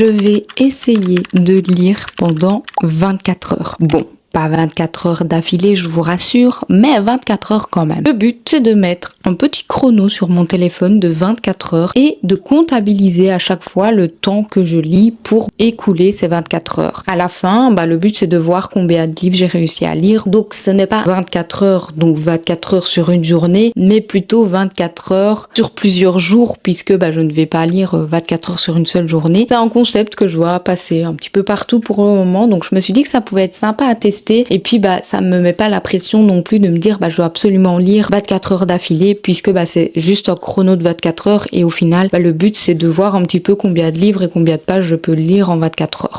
Je vais essayer de lire pendant 24 heures. Bon, pas 24 heures d'affilée, je vous rassure, mais 24 heures quand même. Le but, c'est de mettre un petit chrono sur mon téléphone de 24 heures et de comptabiliser à chaque fois le temps que je lis pour écouler ces 24 heures. À la fin, le but, c'est de voir combien de livres j'ai réussi à lire. Donc, ce n'est pas 24 heures, donc 24 heures sur une journée, mais plutôt 24 heures sur plusieurs jours, puisque je ne vais pas lire 24 heures sur une seule journée. C'est un concept que je vois passer un petit peu partout pour le moment, donc je me suis dit que ça pouvait être sympa à tester. Et puis ça me met pas la pression non plus de me dire je dois absolument lire 24 heures d'affilée, puisque c'est juste un chrono de 24 heures et au final le but c'est de voir un petit peu combien de livres et combien de pages je peux lire en 24 heures.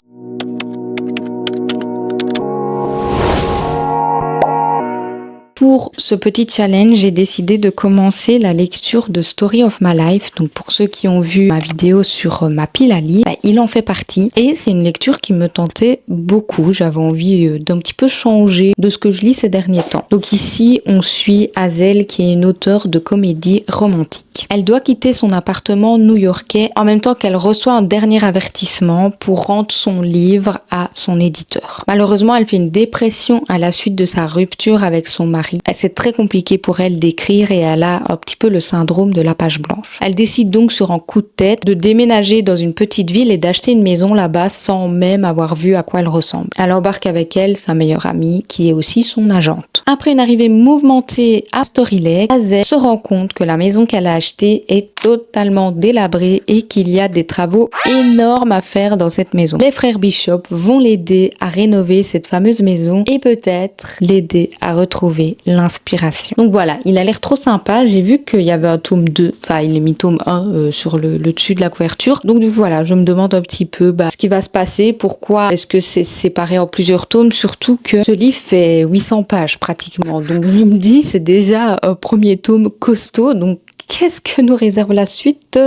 Pour ce petit challenge, j'ai décidé de commencer la lecture de Story of My Life. Donc pour ceux qui ont vu ma vidéo sur ma pile à lire, il en fait partie. Et c'est une lecture qui me tentait beaucoup. J'avais envie d'un petit peu changer de ce que je lis ces derniers temps. Donc ici, on suit Hazel qui est une auteure de comédie romantique. Elle doit quitter son appartement new-yorkais en même temps qu'elle reçoit un dernier avertissement pour rendre son livre à son éditeur. Malheureusement, elle fait une dépression à la suite de sa rupture avec son mari. C'est très compliqué pour elle d'écrire et elle a un petit peu le syndrome de la page blanche. Elle décide donc sur un coup de tête de déménager dans une petite ville et d'acheter une maison là-bas sans même avoir vu à quoi elle ressemble. Elle embarque avec elle sa meilleure amie qui est aussi son agente. Après une arrivée mouvementée à Story Lake, Hazel se rend compte que la maison qu'elle a achetée est totalement délabrée et qu'il y a des travaux énormes à faire dans cette maison. Les frères Bishop vont l'aider à rénover cette fameuse maison et peut-être l'aider à retrouver l'inspiration. Donc voilà, il a l'air trop sympa. J'ai vu qu'il y avait un tome 2, enfin il est mis tome 1 sur le dessus de la couverture. Donc voilà, je me demande un petit peu ce qui va se passer, pourquoi est-ce que c'est séparé en plusieurs tomes, surtout que ce livre fait 800 pages pratiquement. Donc je me dis c'est déjà un premier tome costaud, donc qu'est-ce que nous réserve la suite?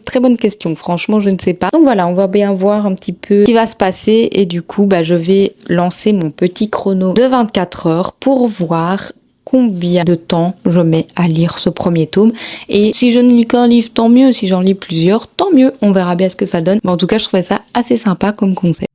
Très bonne question, franchement je ne sais pas. Donc voilà, on va bien voir un petit peu ce qui va se passer et du coup je vais lancer mon petit chrono de 24 heures pour voir combien de temps je mets à lire ce premier tome. Et si je ne lis qu'un livre, tant mieux. Si j'en lis plusieurs, tant mieux. On verra bien ce que ça donne. Mais en tout cas, je trouvais ça assez sympa comme concept.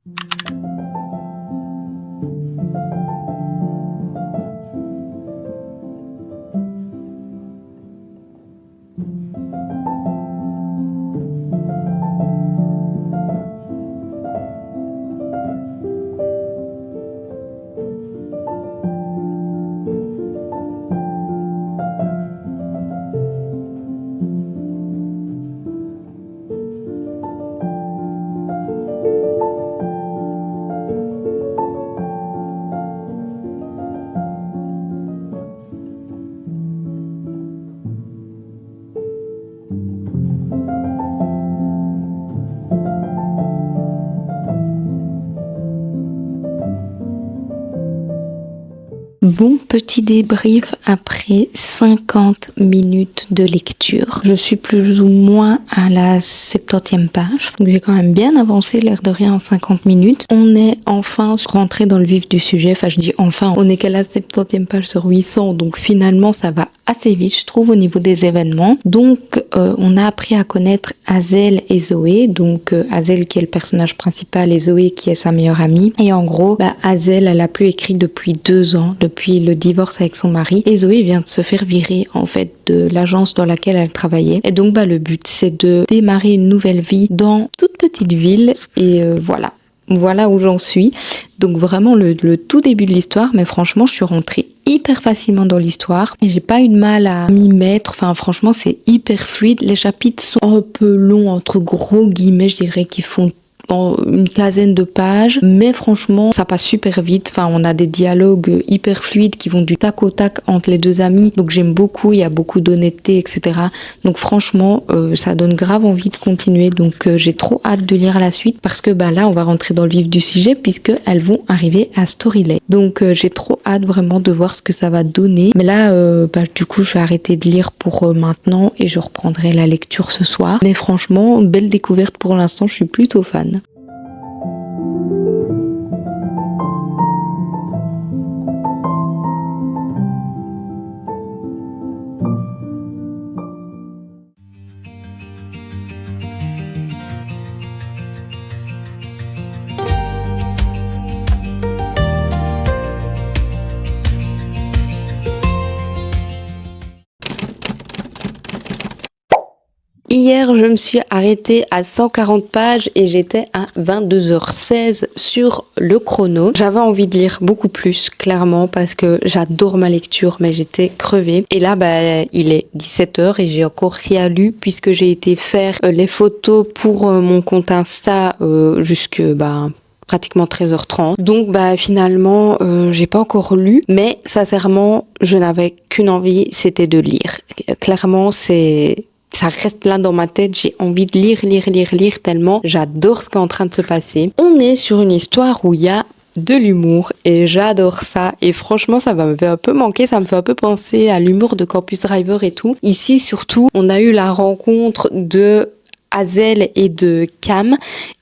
Bon petit débrief après 50 minutes de lecture. Je suis plus ou moins à la 70e page. Donc j'ai quand même bien avancé, l'air de rien, en 50 minutes. On est enfin rentré dans le vif du sujet. Enfin je dis enfin, on est qu'à la 70e page sur 800. Donc finalement ça va assez vite je trouve au niveau des événements. Donc on a appris à connaître Hazel et Zoé. Donc Hazel qui est le personnage principal et Zoé qui est sa meilleure amie. Et en gros, Hazel elle a plus écrit depuis 2 ans, depuis le divorce avec son mari, et Zoé vient de se faire virer en fait de l'agence dans laquelle elle travaillait. Et donc le but c'est de démarrer une nouvelle vie dans toute petite ville et voilà où j'en suis. Donc vraiment le tout début de l'histoire, mais franchement je suis rentrée hyper facilement dans l'histoire et j'ai pas eu de mal à m'y mettre. Enfin franchement c'est hyper fluide. Les chapitres sont un peu longs entre gros guillemets, je dirais qu'ils font une quinzaine de pages, mais franchement ça passe super vite. Enfin on a des dialogues hyper fluides qui vont du tac au tac entre les deux amis, donc j'aime beaucoup, il y a beaucoup d'honnêteté, etc. Donc franchement ça donne grave envie de continuer. Donc j'ai trop hâte de lire la suite parce que là on va rentrer dans le vif du sujet puisque elles vont arriver à Story Lake. Donc j'ai trop hâte vraiment de voir ce que ça va donner. Mais là du coup je vais arrêter de lire pour maintenant et je reprendrai la lecture ce soir. Mais franchement belle découverte pour l'instant, je suis plutôt fan. Hier, je me suis arrêtée à 140 pages et j'étais à 22h16 sur le chrono. J'avais envie de lire beaucoup plus, clairement, parce que j'adore ma lecture, mais j'étais crevée. Et là, il est 17h et j'ai encore rien lu puisque j'ai été faire les photos pour mon compte Insta jusque pratiquement 13h30. Donc finalement, j'ai pas encore lu, mais sincèrement, je n'avais qu'une envie, c'était de lire. Clairement, ça reste là dans ma tête, j'ai envie de lire tellement j'adore ce qui est en train de se passer. On est sur une histoire où il y a de l'humour et j'adore ça et franchement ça me fait un peu manquer, ça me fait un peu penser à l'humour de Campus Driver et tout. Ici surtout, on a eu la rencontre de Hazel et de Cam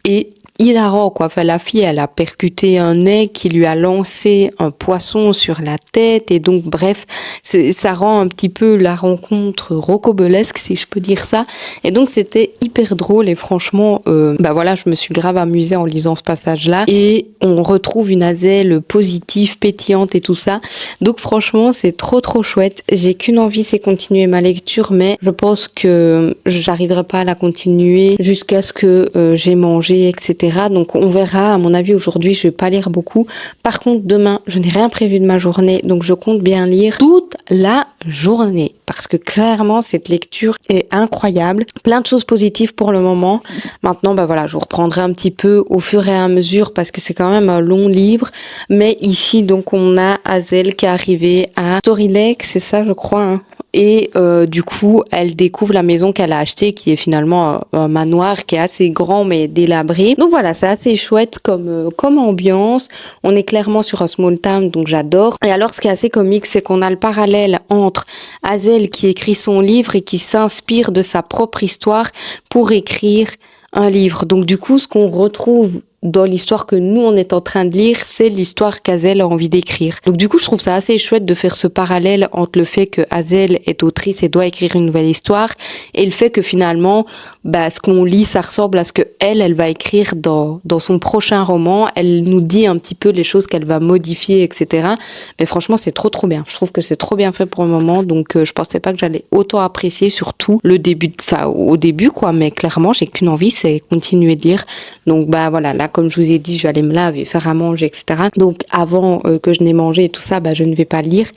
et hilarant quoi. Enfin, la fille, elle a percuté un nez qui lui a lancé un poisson sur la tête et donc bref, ça rend un petit peu la rencontre rocambolesque si je peux dire ça. Et donc c'était hyper drôle et franchement, je me suis grave amusée en lisant ce passage-là et on retrouve une Hazel positive, pétillante et tout ça. Donc franchement, c'est trop chouette. J'ai qu'une envie, c'est continuer ma lecture, mais je pense que j'arriverai pas à la continuer jusqu'à ce que j'ai mangé, etc. Donc on verra, à mon avis aujourd'hui je vais pas lire beaucoup. Par contre demain je n'ai rien prévu de ma journée, donc je compte bien lire toute la journée parce que clairement cette lecture est incroyable. Plein de choses positives pour le moment. Maintenant je vous reprendrai un petit peu au fur et à mesure parce que c'est quand même un long livre. Mais ici donc on a Hazel qui est arrivée à Story Lake, c'est ça je crois hein. Et du coup, elle découvre la maison qu'elle a achetée, qui est finalement un manoir qui est assez grand mais délabré. Donc voilà, c'est assez chouette comme ambiance. On est clairement sur un small town, donc j'adore. Et alors, ce qui est assez comique, c'est qu'on a le parallèle entre Hazel qui écrit son livre et qui s'inspire de sa propre histoire pour écrire un livre. Donc du coup, ce qu'on retrouve dans l'histoire que nous on est en train de lire, c'est l'histoire qu'Hazel a envie d'écrire. Donc du coup, je trouve ça assez chouette de faire ce parallèle entre le fait que Hazel est autrice et doit écrire une nouvelle histoire et le fait que finalement, ce qu'on lit, ça ressemble à ce que elle va écrire dans son prochain roman. Elle nous dit un petit peu les choses qu'elle va modifier, etc. Mais franchement, c'est trop bien. Je trouve que c'est trop bien fait pour le moment. Donc je pensais pas que j'allais autant apprécier, surtout au début quoi. Mais clairement, j'ai qu'une envie, c'est continuer de lire. Donc voilà, là comme je vous ai dit, je vais aller me laver, faire à manger, etc. Donc avant que je n'ai mangé et tout ça, je ne vais pas lire.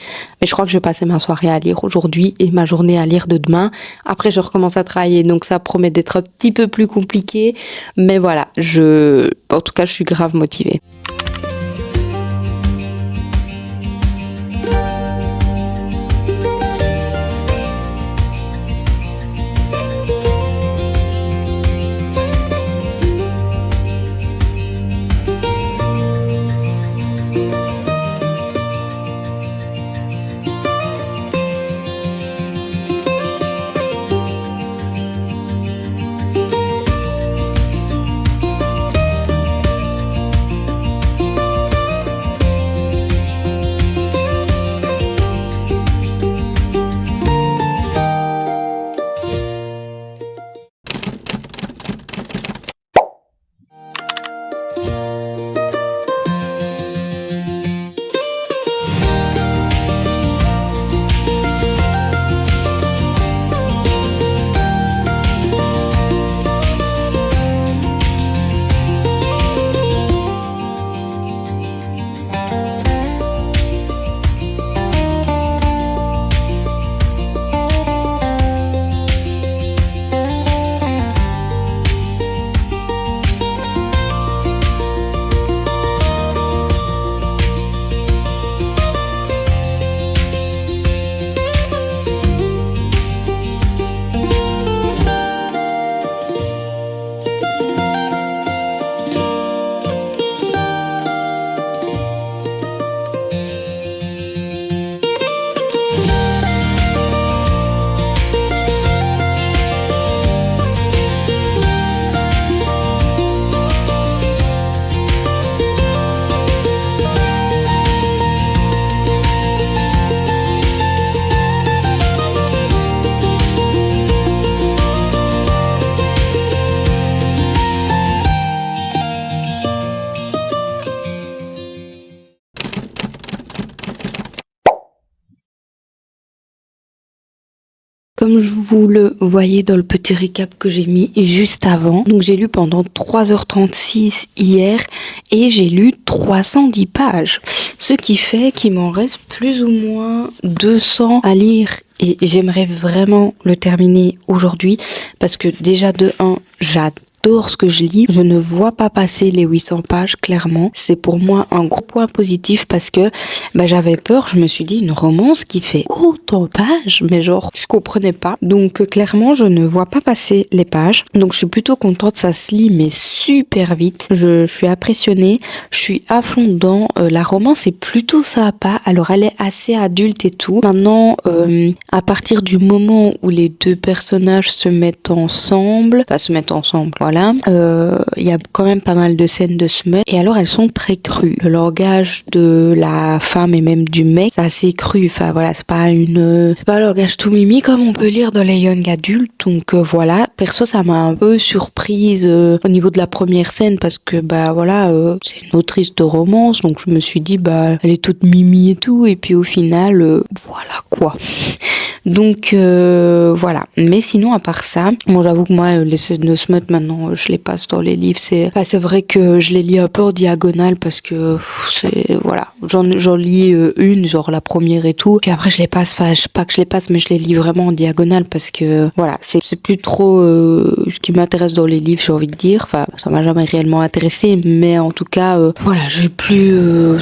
Mais je crois que je vais passer ma soirée à lire aujourd'hui et ma journée à lire de demain. Après, je recommence à travailler, donc ça promet d'être un petit peu plus compliqué. Mais voilà, en tout cas, je suis grave motivée. Comme je vous le voyez dans le petit récap que j'ai mis juste avant, donc j'ai lu pendant 3h36 hier et j'ai lu 310 pages. Ce qui fait qu'il m'en reste plus ou moins 200 à lire et j'aimerais vraiment le terminer aujourd'hui parce que déjà de 1, j'adore ce que je lis. Je ne vois pas passer les 800 pages, clairement. C'est pour moi un gros point positif parce que j'avais peur. Je me suis dit, une romance qui fait autant de pages, mais genre, je comprenais pas. Donc, clairement, je ne vois pas passer les pages. Donc, je suis plutôt contente. Ça se lit, mais super vite. Je suis impressionnée. Je suis à fond dedans. La romance est plutôt sympa. Alors, elle est assez adulte et tout. Maintenant, à partir du moment où les deux personnages se mettent ensemble, voilà. Il y a quand même pas mal de scènes de smut et alors elles sont très crues. Le langage de la femme et même du mec, c'est assez cru. Enfin voilà, c'est pas un langage tout mimi comme on peut lire dans les young adultes. Donc voilà, perso ça m'a un peu surprise au niveau de la première scène parce que c'est une autrice de romance, donc je me suis dit elle est toute mimi et tout et puis au final voilà quoi. Donc voilà. Mais sinon à part ça, bon j'avoue que moi les scènes de smut maintenant je les passe dans les livres. C'est vrai que je les lis un peu en diagonale parce que j'en lis une genre la première et tout. Puis après je les passe. Enfin je sais pas que je les passe mais je les lis vraiment en diagonale parce que voilà c'est plus trop ce qui m'intéresse dans les livres j'ai envie de dire. Enfin ça m'a jamais réellement intéressé mais en tout cas j'ai plus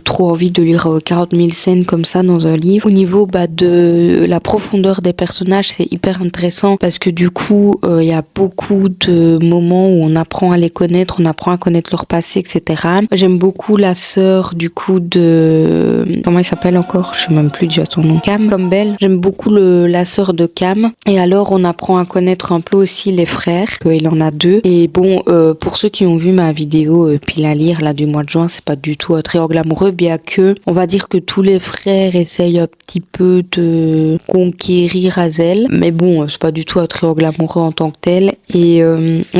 trop envie de lire 40 000 scènes comme ça dans un livre. Au niveau de la profondeur des personnages c'est hyper intéressant parce que du coup il y a beaucoup de moments où on apprend à les connaître, on apprend à connaître leur passé, etc. J'aime beaucoup la sœur du coup de comment il s'appelle encore, je sais même plus déjà son nom, Cam Campbell. J'aime beaucoup la sœur de Cam et alors on apprend à connaître un peu aussi les frères, il en a 2 et bon pour ceux qui ont vu ma vidéo pile à lire là du mois de juin, c'est pas du tout un triangle amoureux bien que on va dire que tous les frères essayent un petit peu de conquérir Hazel, mais bon c'est pas du tout un triangle amoureux en tant que tel et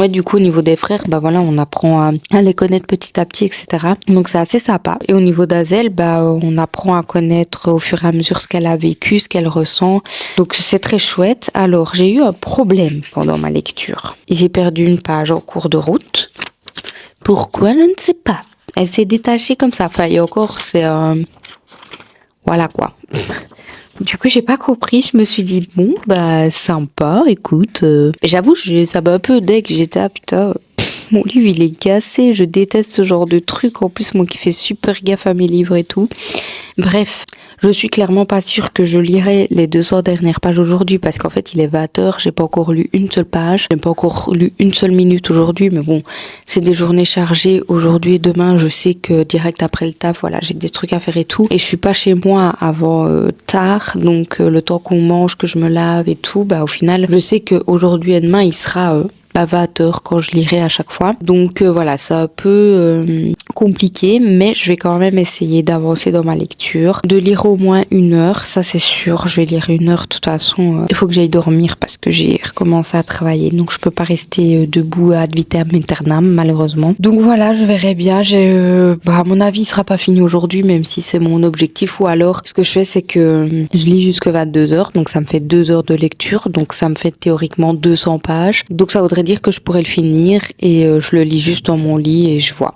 du coup au niveau des frères on apprend à les connaître petit à petit, etc. Donc c'est assez sympa. Et au niveau d'Hazel on apprend à connaître au fur et à mesure ce qu'elle a vécu, ce qu'elle ressent, donc c'est très chouette. Alors j'ai eu un problème pendant ma lecture, j'ai perdu une page en cours de route. Pourquoi je ne sais pas, elle s'est détachée comme ça, et encore c'est voilà quoi. Du coup, j'ai pas compris, je me suis dit, bon, sympa, écoute. J'avoue, ça m'a un peu deg, j'étais, putain, mon livre, il est cassé, je déteste ce genre de truc. En plus, moi qui fais super gaffe à mes livres et tout. Bref, je suis clairement pas sûre que je lirai les 200 dernières pages aujourd'hui parce qu'en fait, il est 20h, j'ai pas encore lu une seule page, j'ai pas encore lu une seule minute aujourd'hui, mais bon, c'est des journées chargées. Aujourd'hui et demain, je sais que direct après le taf, voilà, j'ai des trucs à faire et tout. Et je suis pas chez moi avant tard, donc le temps qu'on mange, que je me lave et tout, au final, je sais qu'aujourd'hui et demain, il sera 20h quand je lirai à chaque fois. Donc voilà, c'est un peu compliqué, mais je vais quand même essayer d'avancer dans ma lecture, de lire au moins 1 heure, ça c'est sûr, je vais lire 1 heure. De toute façon, il faut que j'aille dormir parce que j'ai recommencé à travailler, donc je peux pas rester debout ad vitam aeternam malheureusement. Donc voilà, je verrai bien. À mon avis, il sera pas fini aujourd'hui, même si c'est mon objectif. Ou alors, ce que je fais, c'est que je lis jusque 22h, donc ça me fait 2 heures de lecture, donc ça me fait théoriquement 200 pages. Donc ça voudrait dire que je pourrais le finir et je le lis juste dans mon lit et je vois.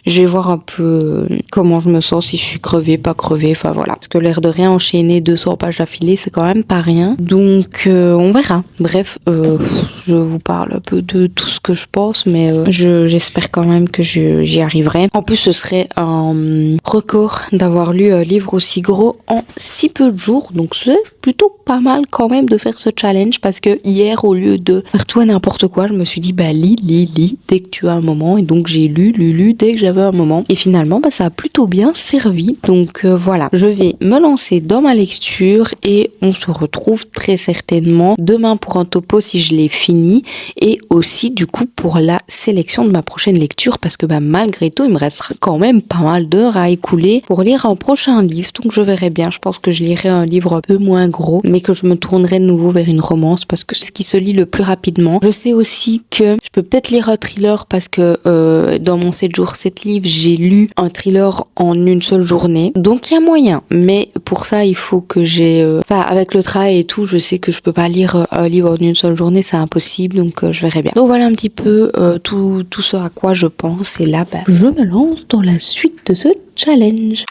Je vais voir un peu comment je me sens, si je suis crevée, pas crevée, enfin voilà. Parce que l'air de rien, enchaîner 200 pages d'affilée, c'est quand même pas rien. Donc on verra. Bref, je vous parle un peu de tout ce que je pense, mais j'espère quand même que j'y arriverai. En plus, ce serait un record d'avoir lu un livre aussi gros en si peu de jours. Donc c'est plutôt pas mal quand même de faire ce challenge parce que hier, au lieu de faire tout et n'importe quoi, je me suis dit lis dès que tu as un moment. Et donc j'ai lu dès que j'avais un moment. Et finalement, ça a plutôt bien servi. Donc voilà, je vais me lancer dans ma lecture et on se retrouve très certainement demain pour un topo si je l'ai fini et aussi du coup pour la sélection de ma prochaine lecture parce que malgré tout, il me restera quand même pas mal d'heures à écouler pour lire un prochain livre. Donc je verrai bien. Je pense que je lirai un livre un peu moins gros, mais que je me tournerai de nouveau vers une romance parce que c'est ce qui se lit le plus rapidement. Je sais aussi que je peux peut-être lire un thriller parce que dans mon 7 jours 7 7 livres, j'ai lu un thriller en une seule journée. Donc il y a moyen, mais pour ça il faut que j'ai... avec le travail et tout, je sais que je peux pas lire un livre en une seule journée, c'est impossible, donc je verrai bien. Donc voilà un petit peu tout ce à quoi je pense, et là je me lance dans la suite de ce challenge.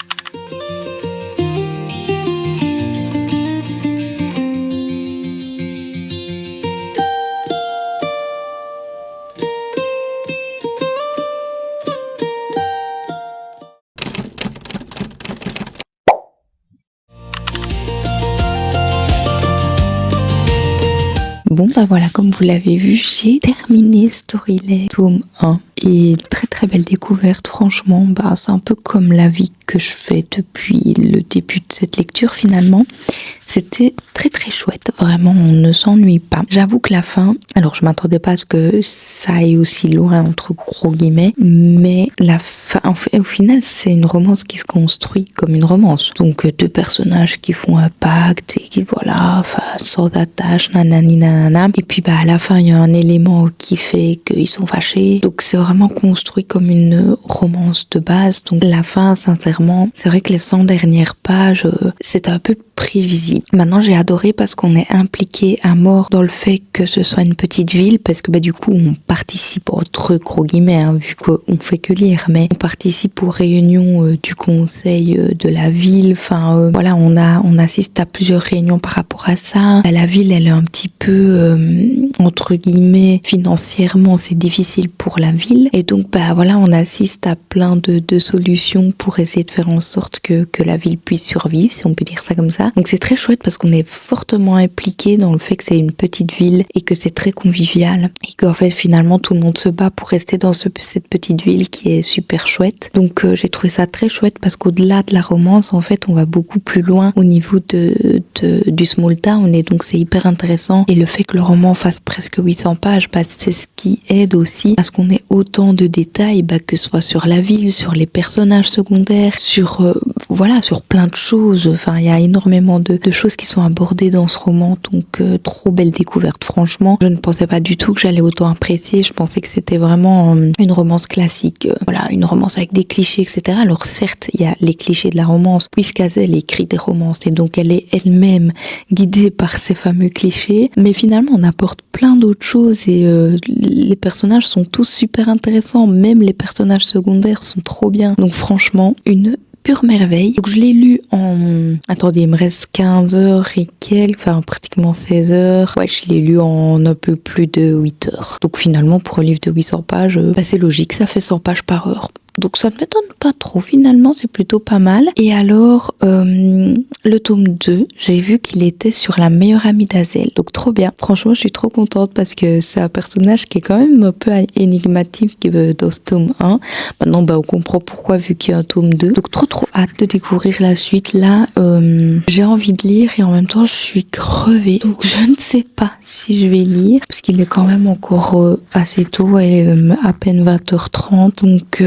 Bon voilà, comme vous l'avez vu, j'ai terminé Storylet tome 1 et très très belle découverte, franchement, c'est un peu comme la vie que je fais depuis le début de cette lecture finalement. C'était très très chouette, vraiment on ne s'ennuie pas. J'avoue que la fin, alors je m'attendais pas à ce que ça aille aussi loin entre gros guillemets, mais la fin, au final c'est une romance qui se construit comme une romance. Donc deux personnages qui font un pacte et qui voilà, sans attache, nanani nanana. Et puis à la fin il y a un élément qui fait qu'ils sont fâchés. Donc c'est vraiment construit comme une romance de base. Donc la fin, sincèrement, c'est vrai que les 100 dernières pages, c'était un peu prévisible. Maintenant j'ai adoré parce qu'on est impliqué à mort dans le fait que ce soit une petite ville, parce que du coup on participe entre gros guillemets, vu qu'on fait que lire, mais on participe aux réunions du conseil de la ville. Voilà, on assiste à plusieurs réunions par rapport à ça. La ville elle est un petit peu entre guillemets financièrement c'est difficile pour la ville, et donc voilà, on assiste à plein de solutions pour essayer de faire en sorte que la ville puisse survivre, si on peut dire ça comme ça. Donc c'est très chouette parce qu'on est fortement impliqué dans le fait que c'est une petite ville et que c'est très convivial, et qu'en fait finalement tout le monde se bat pour rester dans cette petite ville qui est super chouette. Donc j'ai trouvé ça très chouette parce qu'au-delà de la romance, en fait on va beaucoup plus loin au niveau du small town, et donc c'est hyper intéressant. Et le fait que le roman fasse presque 800 pages, c'est ce qui aide aussi à ce qu'on ait autant de détails, que ce soit sur la ville, sur les personnages secondaires, sur plein de choses. Il y a énormément de choses qui sont abordées dans ce roman, donc trop belle découverte, franchement. Je ne pensais pas du tout que j'allais autant apprécier. Je pensais que c'était vraiment une romance classique, une romance avec des clichés, etc. Alors certes, il y a les clichés de la romance, puisqu'Hazel écrit des romances et donc elle est elle-même guidée par ces fameux clichés, mais finalement on apporte plein d'autres choses, et les personnages sont tous super intéressants, même les personnages secondaires sont trop bien. Donc franchement, une pure merveille. Donc je l'ai lu attendez, il me reste 15 heures et quelques, pratiquement 16 heures. Ouais, je l'ai lu en un peu plus de 8 heures. Donc finalement, pour un livre de 800 pages, c'est logique, ça fait 100 pages par heure. Donc ça ne m'étonne pas trop, finalement c'est plutôt pas mal. Et alors le tome 2, j'ai vu qu'il était sur la meilleure amie d'Hazel, donc trop bien. Franchement je suis trop contente parce que c'est un personnage qui est quand même un peu énigmatique dans ce tome 1. Maintenant on comprend pourquoi vu qu'il y a un tome 2. Donc trop hâte de découvrir la suite. Là j'ai envie de lire et en même temps je suis crevée. Donc je ne sais pas si je vais lire parce qu'il est quand même encore assez tôt, elle est à peine 20h30, donc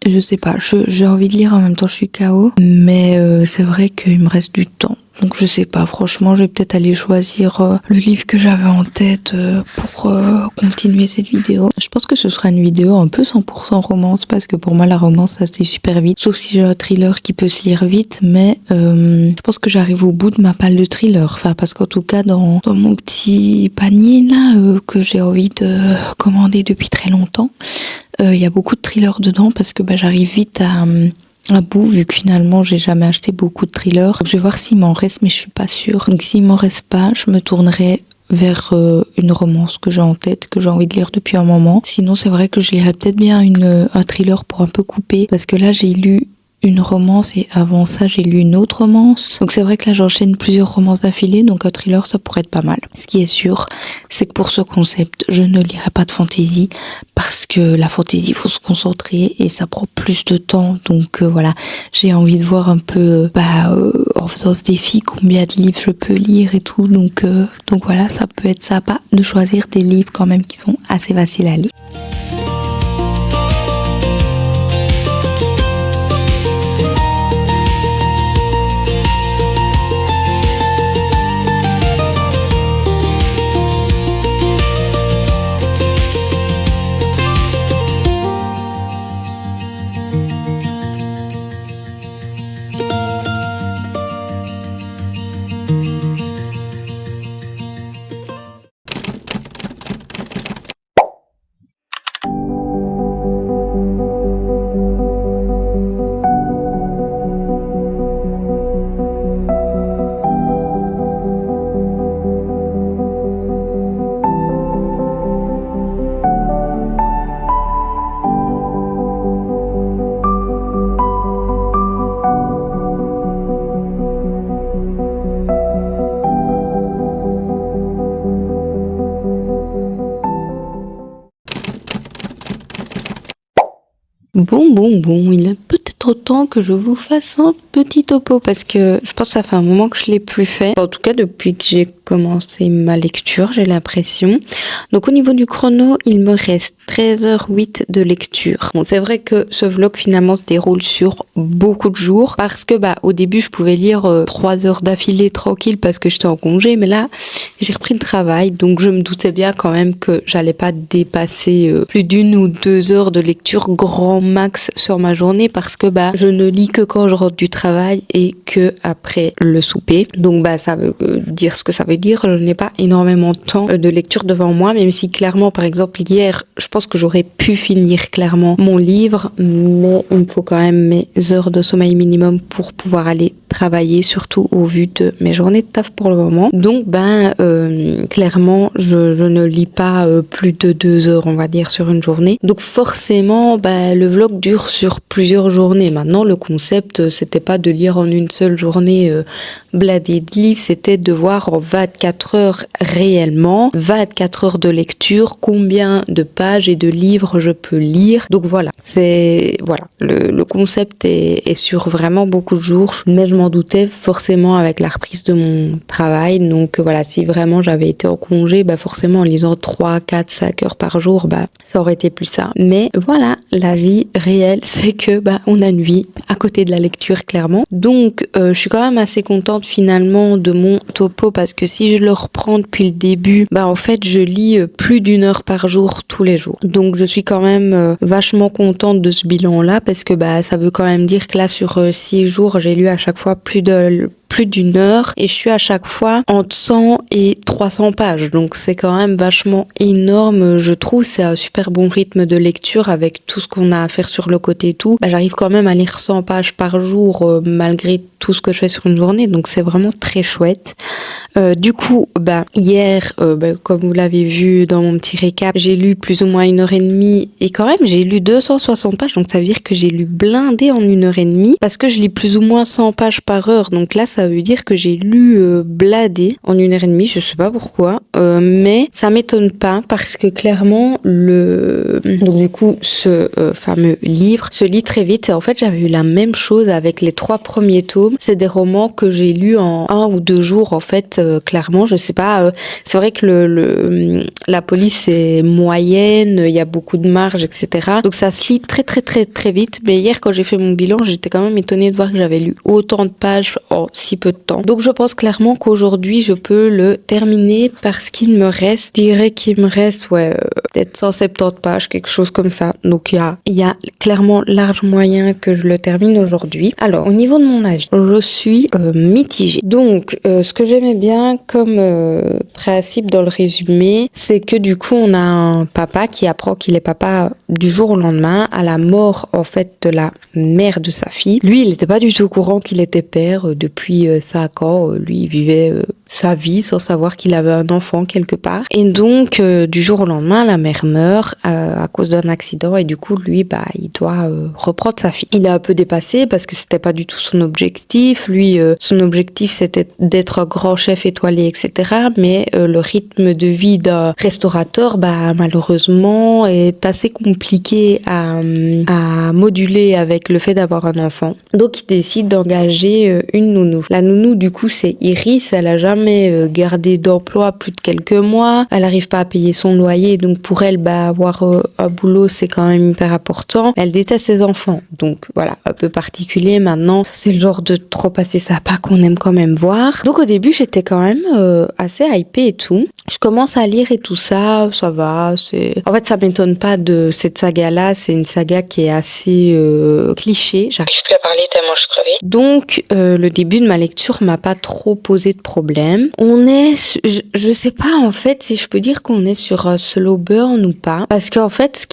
je sais pas, j'ai envie de lire, en même temps je suis KO, mais c'est vrai qu'il me reste du temps. Donc je sais pas, franchement je vais peut-être aller choisir le livre que j'avais en tête pour continuer cette vidéo. Je pense que ce sera une vidéo un peu 100% romance, parce que pour moi la romance ça c'est super vite, sauf si j'ai un thriller qui peut se lire vite, mais je pense que j'arrive au bout de ma palle de thriller, parce qu'en tout cas dans mon petit panier là que j'ai envie de commander depuis très longtemps, il y a beaucoup de thrillers dedans, parce que j'arrive vite à bout, vu que finalement j'ai jamais acheté beaucoup de thrillers. Donc, je vais voir s'il m'en reste, mais je suis pas sûre. Donc s'il m'en reste pas, je me tournerai vers une romance que j'ai en tête, que j'ai envie de lire depuis un moment. Sinon c'est vrai que je lirais peut-être bien un thriller pour un peu couper, parce que là j'ai lu une romance et avant ça j'ai lu une autre romance. Donc c'est vrai que là j'enchaîne plusieurs romances d'affilée, donc un thriller ça pourrait être pas mal. Ce qui est sûr, c'est que pour ce concept, je ne lirai pas de fantasy, parce que la fantasy il faut se concentrer et ça prend plus de temps. Donc voilà, j'ai envie de voir un peu en faisant ce défi combien de livres je peux lire et tout. Donc voilà, ça peut être sympa de choisir des livres quand même qui sont assez faciles à lire. Bon, il est peut-être temps que je vous fasse un petit topo parce que je pense que ça fait un moment que je l'ai plus fait. En tout cas, depuis que j'ai commencé ma lecture, j'ai l'impression. Donc au niveau du chrono, il me reste 13h08 de lecture. Bon, c'est vrai que ce vlog finalement se déroule sur beaucoup de jours parce que au début, je pouvais lire 3 heures d'affilée tranquille parce que j'étais en congé, mais là, j'ai repris le travail, donc je me doutais bien quand même que j'allais pas dépasser plus d'1 ou 2 heures de lecture grand max sur ma journée parce que je ne lis que quand je rentre du travail et que après le souper. Donc ça veut dire ce que ça veut dire. Je n'ai pas énormément de temps de lecture devant moi, même si clairement, par exemple, hier, je pense que j'aurais pu finir clairement mon livre, mais il me faut quand même mes heures de sommeil minimum pour pouvoir aller travailler, surtout au vu de mes journées de taf pour le moment. Donc clairement je ne lis pas plus de 2 heures, on va dire, sur une journée. Donc forcément le vlog dure sur plusieurs journées. Maintenant le concept c'était pas de lire en une seule journée bladé de livres, c'était de voir en 24 heures réellement, 24 heures de lecture, combien de pages et de livres je peux lire. Donc voilà, le concept est sur vraiment beaucoup de jours, mais je m'en doutais forcément avec la reprise de mon travail. Donc voilà, si vraiment j'avais été en congé, forcément en lisant 3, 4, 5 heures par jour, ça aurait été plus ça. Mais voilà, la vie réelle, c'est que on a une vie à côté de la lecture clairement. Donc je suis quand même assez contente finalement de mon topo parce que si je le reprends depuis le début, en fait je lis plus d'1 heure par jour tous les jours. Donc je suis quand même vachement contente de ce bilan là parce que ça veut quand même dire que là sur 6 jours j'ai lu à chaque fois plus d'1 heure et je suis à chaque fois entre 100 et 300 pages. Donc c'est quand même vachement énorme, je trouve. C'est un super bon rythme de lecture avec tout ce qu'on a à faire sur le côté et tout. J'arrive quand même à lire 100 pages par jour malgré tout ce que je fais sur une journée. Donc c'est vraiment très chouette. Du coup, hier, comme vous l'avez vu dans mon petit récap, j'ai lu plus ou moins 1h30 et quand même j'ai lu 260 pages. Donc ça veut dire que j'ai lu blindé en 1h30 parce que je lis plus ou moins 100 pages par heure. Donc là, ça veut dire que j'ai lu bladé en 1h30, je sais pas pourquoi, mais ça m'étonne pas parce que clairement donc du coup ce fameux livre se lit très vite et en fait j'avais eu la même chose avec les 3 premiers tomes. C'est des romans que j'ai lus en 1 ou 2 jours en fait, clairement, je sais pas, c'est vrai que la police est moyenne, il y a beaucoup de marge, etc. Donc ça se lit très très très très vite, mais hier quand j'ai fait mon bilan, j'étais quand même étonnée de voir que j'avais lu autant de pages en si peu de temps. Donc je pense clairement qu'aujourd'hui je peux le terminer parce qu'il me reste, je dirais qu'il me reste peut-être 170 pages, quelque chose comme ça. Donc il y a clairement large moyen que je le termine aujourd'hui. Alors au niveau de mon avis, je suis mitigée. Donc ce que j'aimais bien comme principe dans le résumé, c'est que du coup on a un papa qui apprend qu'il est papa du jour au lendemain à la mort en fait de la mère de sa fille. Lui il n'était pas du tout au courant qu'il était père depuis 5 ans. Lui il vivait sa vie sans savoir qu'il avait un enfant quelque part. Et donc du jour au lendemain la mère meurt à cause d'un accident et du coup lui il doit reprendre sa fille. Il est un peu dépassé parce que c'était pas du tout son objectif. Lui son objectif c'était d'être un grand chef étoilé, etc. Mais le rythme de vie d'un restaurateur malheureusement est assez compliqué à moduler avec le fait d'avoir un enfant. Donc il décide d'engager une nounou. La nounou du coup c'est Iris, elle a jamais gardé d'emploi plus de quelques mois, elle arrive pas à payer son loyer, donc pour elle avoir un boulot c'est quand même hyper important. Elle déteste ses enfants, donc voilà, un peu particulier. Maintenant c'est le genre de trop passer sa part qu'on aime quand même voir. Donc au début j'étais quand même assez hypée et tout. Je commence à lire et tout ça va, en fait ça m'étonne pas de cette saga là, c'est une saga qui est assez cliché, j'arrive plus à parler tellement je suis crevée. Donc le début de ma lecture m'a pas trop posé de problème. On est, je sais pas en fait si je peux dire qu'on est sur un slow burn ou pas, parce qu'en fait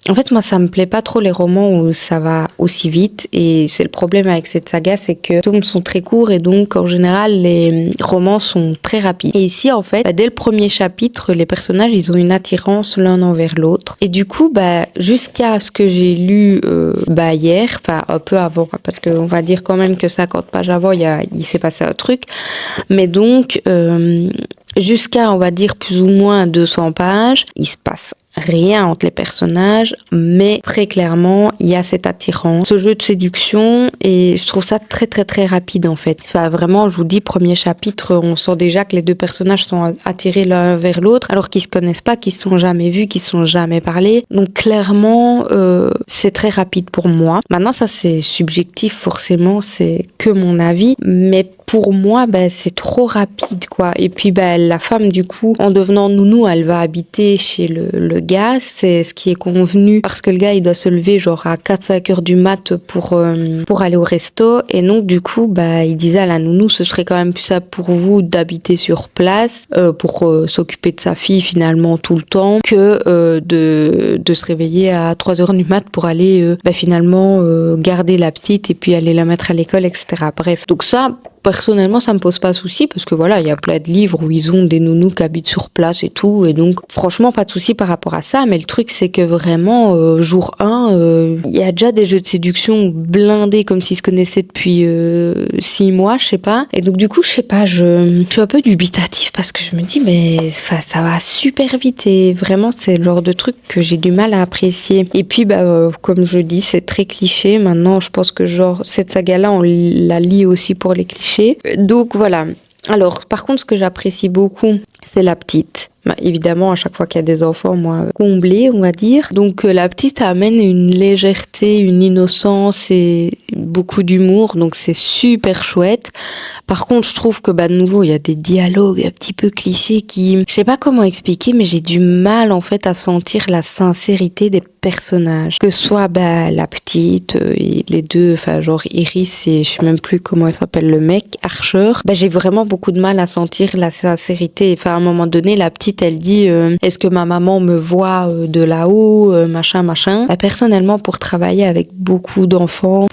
en fait, moi, ça me plaît pas trop les romans où ça va aussi vite, et c'est le problème avec cette saga, c'est que les tomes sont très courts et donc en général les romans sont très rapides. Et ici, en fait, dès le premier chapitre, les personnages ils ont une attirance l'un envers l'autre. Et du coup, jusqu'à ce que j'ai lu hier, un peu avant, parce qu'on va dire quand même que 50 pages avant, il s'est passé un truc. Mais donc jusqu'à, on va dire, plus ou moins 200 pages, il se passe rien entre les personnages, mais très clairement, il y a cette attirance, ce jeu de séduction, et je trouve ça très très très rapide en fait. Enfin vraiment, je vous dis, premier chapitre, on sent déjà que les deux personnages sont attirés l'un vers l'autre, alors qu'ils se connaissent pas, qu'ils se sont jamais vus, qu'ils se sont jamais parlé. Donc clairement, c'est très rapide pour moi. Maintenant, ça c'est subjectif forcément, c'est que mon avis, mais pour moi, c'est trop rapide, quoi. Et puis, la femme, du coup, en devenant nounou, elle va habiter chez le gars. C'est ce qui est convenu parce que le gars, il doit se lever genre à 4-5 heures du mat pour aller au resto. Et donc, du coup, il disait à la nounou, ce serait quand même plus ça pour vous d'habiter sur place, pour s'occuper de sa fille finalement tout le temps, que de se réveiller à 3 heures du mat pour aller finalement garder la petite et puis aller la mettre à l'école, etc. Bref. Donc ça, personnellement, ça me pose pas de souci parce que voilà, il y a plein de livres où ils ont des nounous qui habitent sur place et tout, et donc franchement pas de souci par rapport à ça. Mais le truc c'est que vraiment jour 1, il y a déjà des jeux de séduction blindés comme s'ils se connaissaient depuis 6 mois, je sais pas. Et donc du coup, je sais pas, je suis un peu dubitatif parce que je me dis mais ça va super vite et vraiment c'est le genre de truc que j'ai du mal à apprécier. Et puis comme je dis, c'est très cliché. Maintenant, je pense que genre cette saga-là, on la lit aussi pour les clichés. Donc voilà. Alors, par contre, ce que j'apprécie beaucoup, c'est la petite. Évidemment, à chaque fois qu'il y a des enfants, moi, comblés, on va dire. Donc, la petite amène une légèreté, une innocence et beaucoup d'humour. Donc, c'est super chouette. Par contre, je trouve que, de nouveau, il y a des dialogues un petit peu clichés qui, je sais pas comment expliquer, mais j'ai du mal, en fait, à sentir la sincérité des personnages. Que ce soit, la petite, les deux, enfin, genre Iris et je sais même plus comment il s'appelle le mec, Archer. J'ai vraiment beaucoup de mal à sentir la sincérité. Enfin, à un moment donné, la petite, elle dit est-ce que ma maman me voit de là-haut, machin. Personnellement, pour travailler avec beaucoup d'enfants,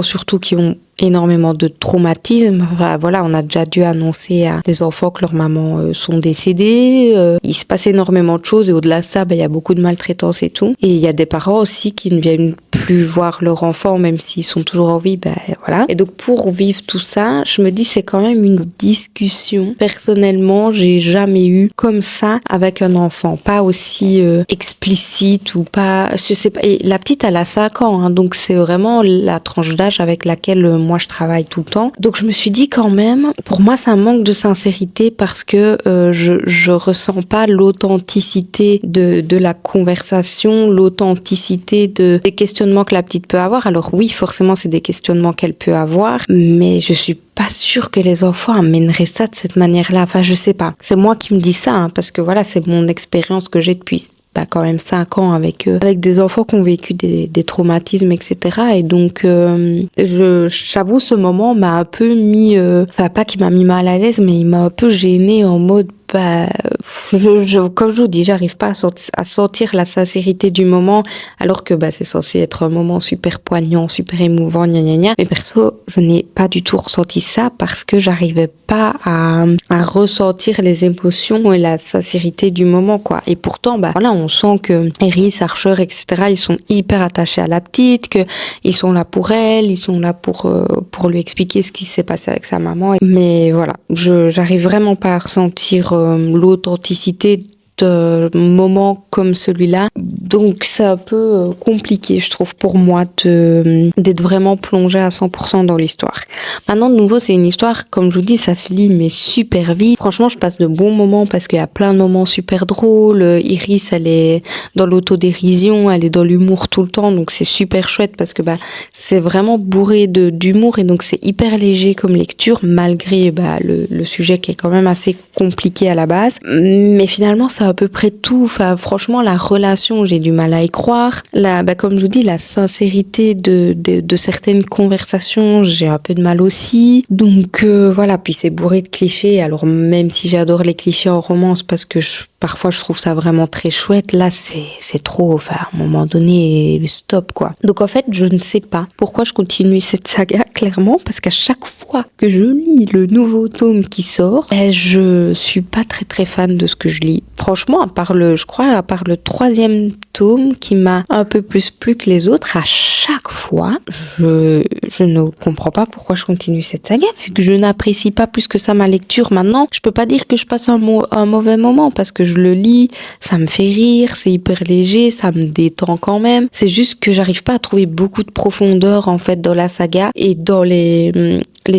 surtout qui ont énormément de traumatismes. Enfin, voilà, on a déjà dû annoncer à des enfants que leurs mamans sont décédées. Il se passe énormément de choses et au-delà de ça, il y a beaucoup de maltraitance et tout. Et il y a des parents aussi qui ne viennent plus voir leur enfant même s'ils sont toujours en vie. Voilà. Et donc pour vivre tout ça, je me dis c'est quand même une discussion. Personnellement, j'ai jamais eu comme ça avec un enfant, pas aussi explicite ou pas. Je sais pas. Et la petite, elle a 5 ans, hein, donc c'est vraiment la tranche d'âge avec laquelle moi je travaille tout le temps. Donc je me suis dit quand même, pour moi ça manque de sincérité parce que je ressens pas l'authenticité de la conversation, l'authenticité des questionnements que la petite peut avoir. Alors oui, forcément c'est des questionnements qu'elle peut avoir, mais je suis pas sûre que les enfants amèneraient ça de cette manière-là. Enfin, je sais pas. C'est moi qui me dis ça, hein, parce que voilà, c'est mon expérience que j'ai depuis quand même 5 ans avec des enfants qui ont vécu des traumatismes, etc. Et donc, j'avoue, ce moment m'a un peu mis, pas qu'il m'a mis mal à l'aise, mais il m'a un peu gênée en mode, comme je vous dis, j'arrive pas à sentir la sincérité du moment, alors que c'est censé être un moment super poignant, super émouvant, gna gna gna. Mais perso, je n'ai pas du tout ressenti ça parce que j'arrivais pas à ressentir les émotions et la sincérité du moment, quoi. Et pourtant, voilà, on sent que Iris, Archer, etc., ils sont hyper attachés à la petite, que ils sont là pour elle, ils sont là pour lui expliquer ce qui s'est passé avec sa maman. Mais voilà, j'arrive vraiment pas à ressentir l'authenticité de moments comme celui-là. Donc c'est un peu compliqué, je trouve, pour moi d'être vraiment plongée à 100% dans l'histoire. Maintenant, de nouveau, c'est une histoire, comme je vous dis, ça se lit mais super vite. Franchement, je passe de bons moments parce qu'il y a plein de moments super drôles. Iris, elle est dans l'autodérision, elle est dans l'humour tout le temps, donc c'est super chouette parce que c'est vraiment bourré d'humour et donc c'est hyper léger comme lecture malgré le sujet qui est quand même assez compliqué à la base. Mais finalement, c'est à peu près tout. Enfin, franchement, la relation, j'ai du mal à y croire. Comme je vous dis, la sincérité de certaines conversations, j'ai un peu de mal aussi. Donc voilà, puis c'est bourré de clichés. Alors même si j'adore les clichés en romance parce que parfois je trouve ça vraiment très chouette, là c'est trop. Enfin, à un moment donné, stop quoi. Donc en fait, je ne sais pas pourquoi je continue cette saga clairement parce qu'à chaque fois que je lis le nouveau tome qui sort, je suis pas très très fan de ce que je lis. Franchement, à part le 3e tome qui m'a un peu plus plu que les autres, à chaque fois, je ne comprends pas pourquoi je continue cette saga, vu que je n'apprécie pas plus que ça ma lecture maintenant. Je peux pas dire que je passe un mauvais moment parce que je le lis, ça me fait rire, c'est hyper léger, ça me détend quand même. C'est juste que j'arrive pas à trouver beaucoup de profondeur en fait dans la saga et dans les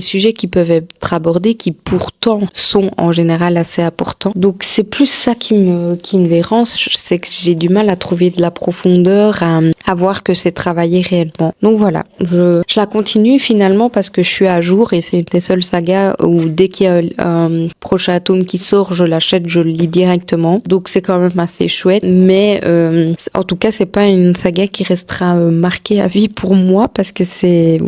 sujets qui peuvent être abordés, qui pourtant sont en général assez importants. Donc c'est plus ça qui me dérange, c'est que j'ai du mal à trouver de la profondeur, à voir que c'est travaillé réellement. Donc voilà, je la continue finalement parce que je suis à jour et c'est une des seules sagas où dès qu'il y a un prochain tome qui sort, je l'achète, je le lis directement. Donc c'est quand même assez chouette, mais en tout cas c'est pas une saga qui restera marquée à vie pour moi parce que c'est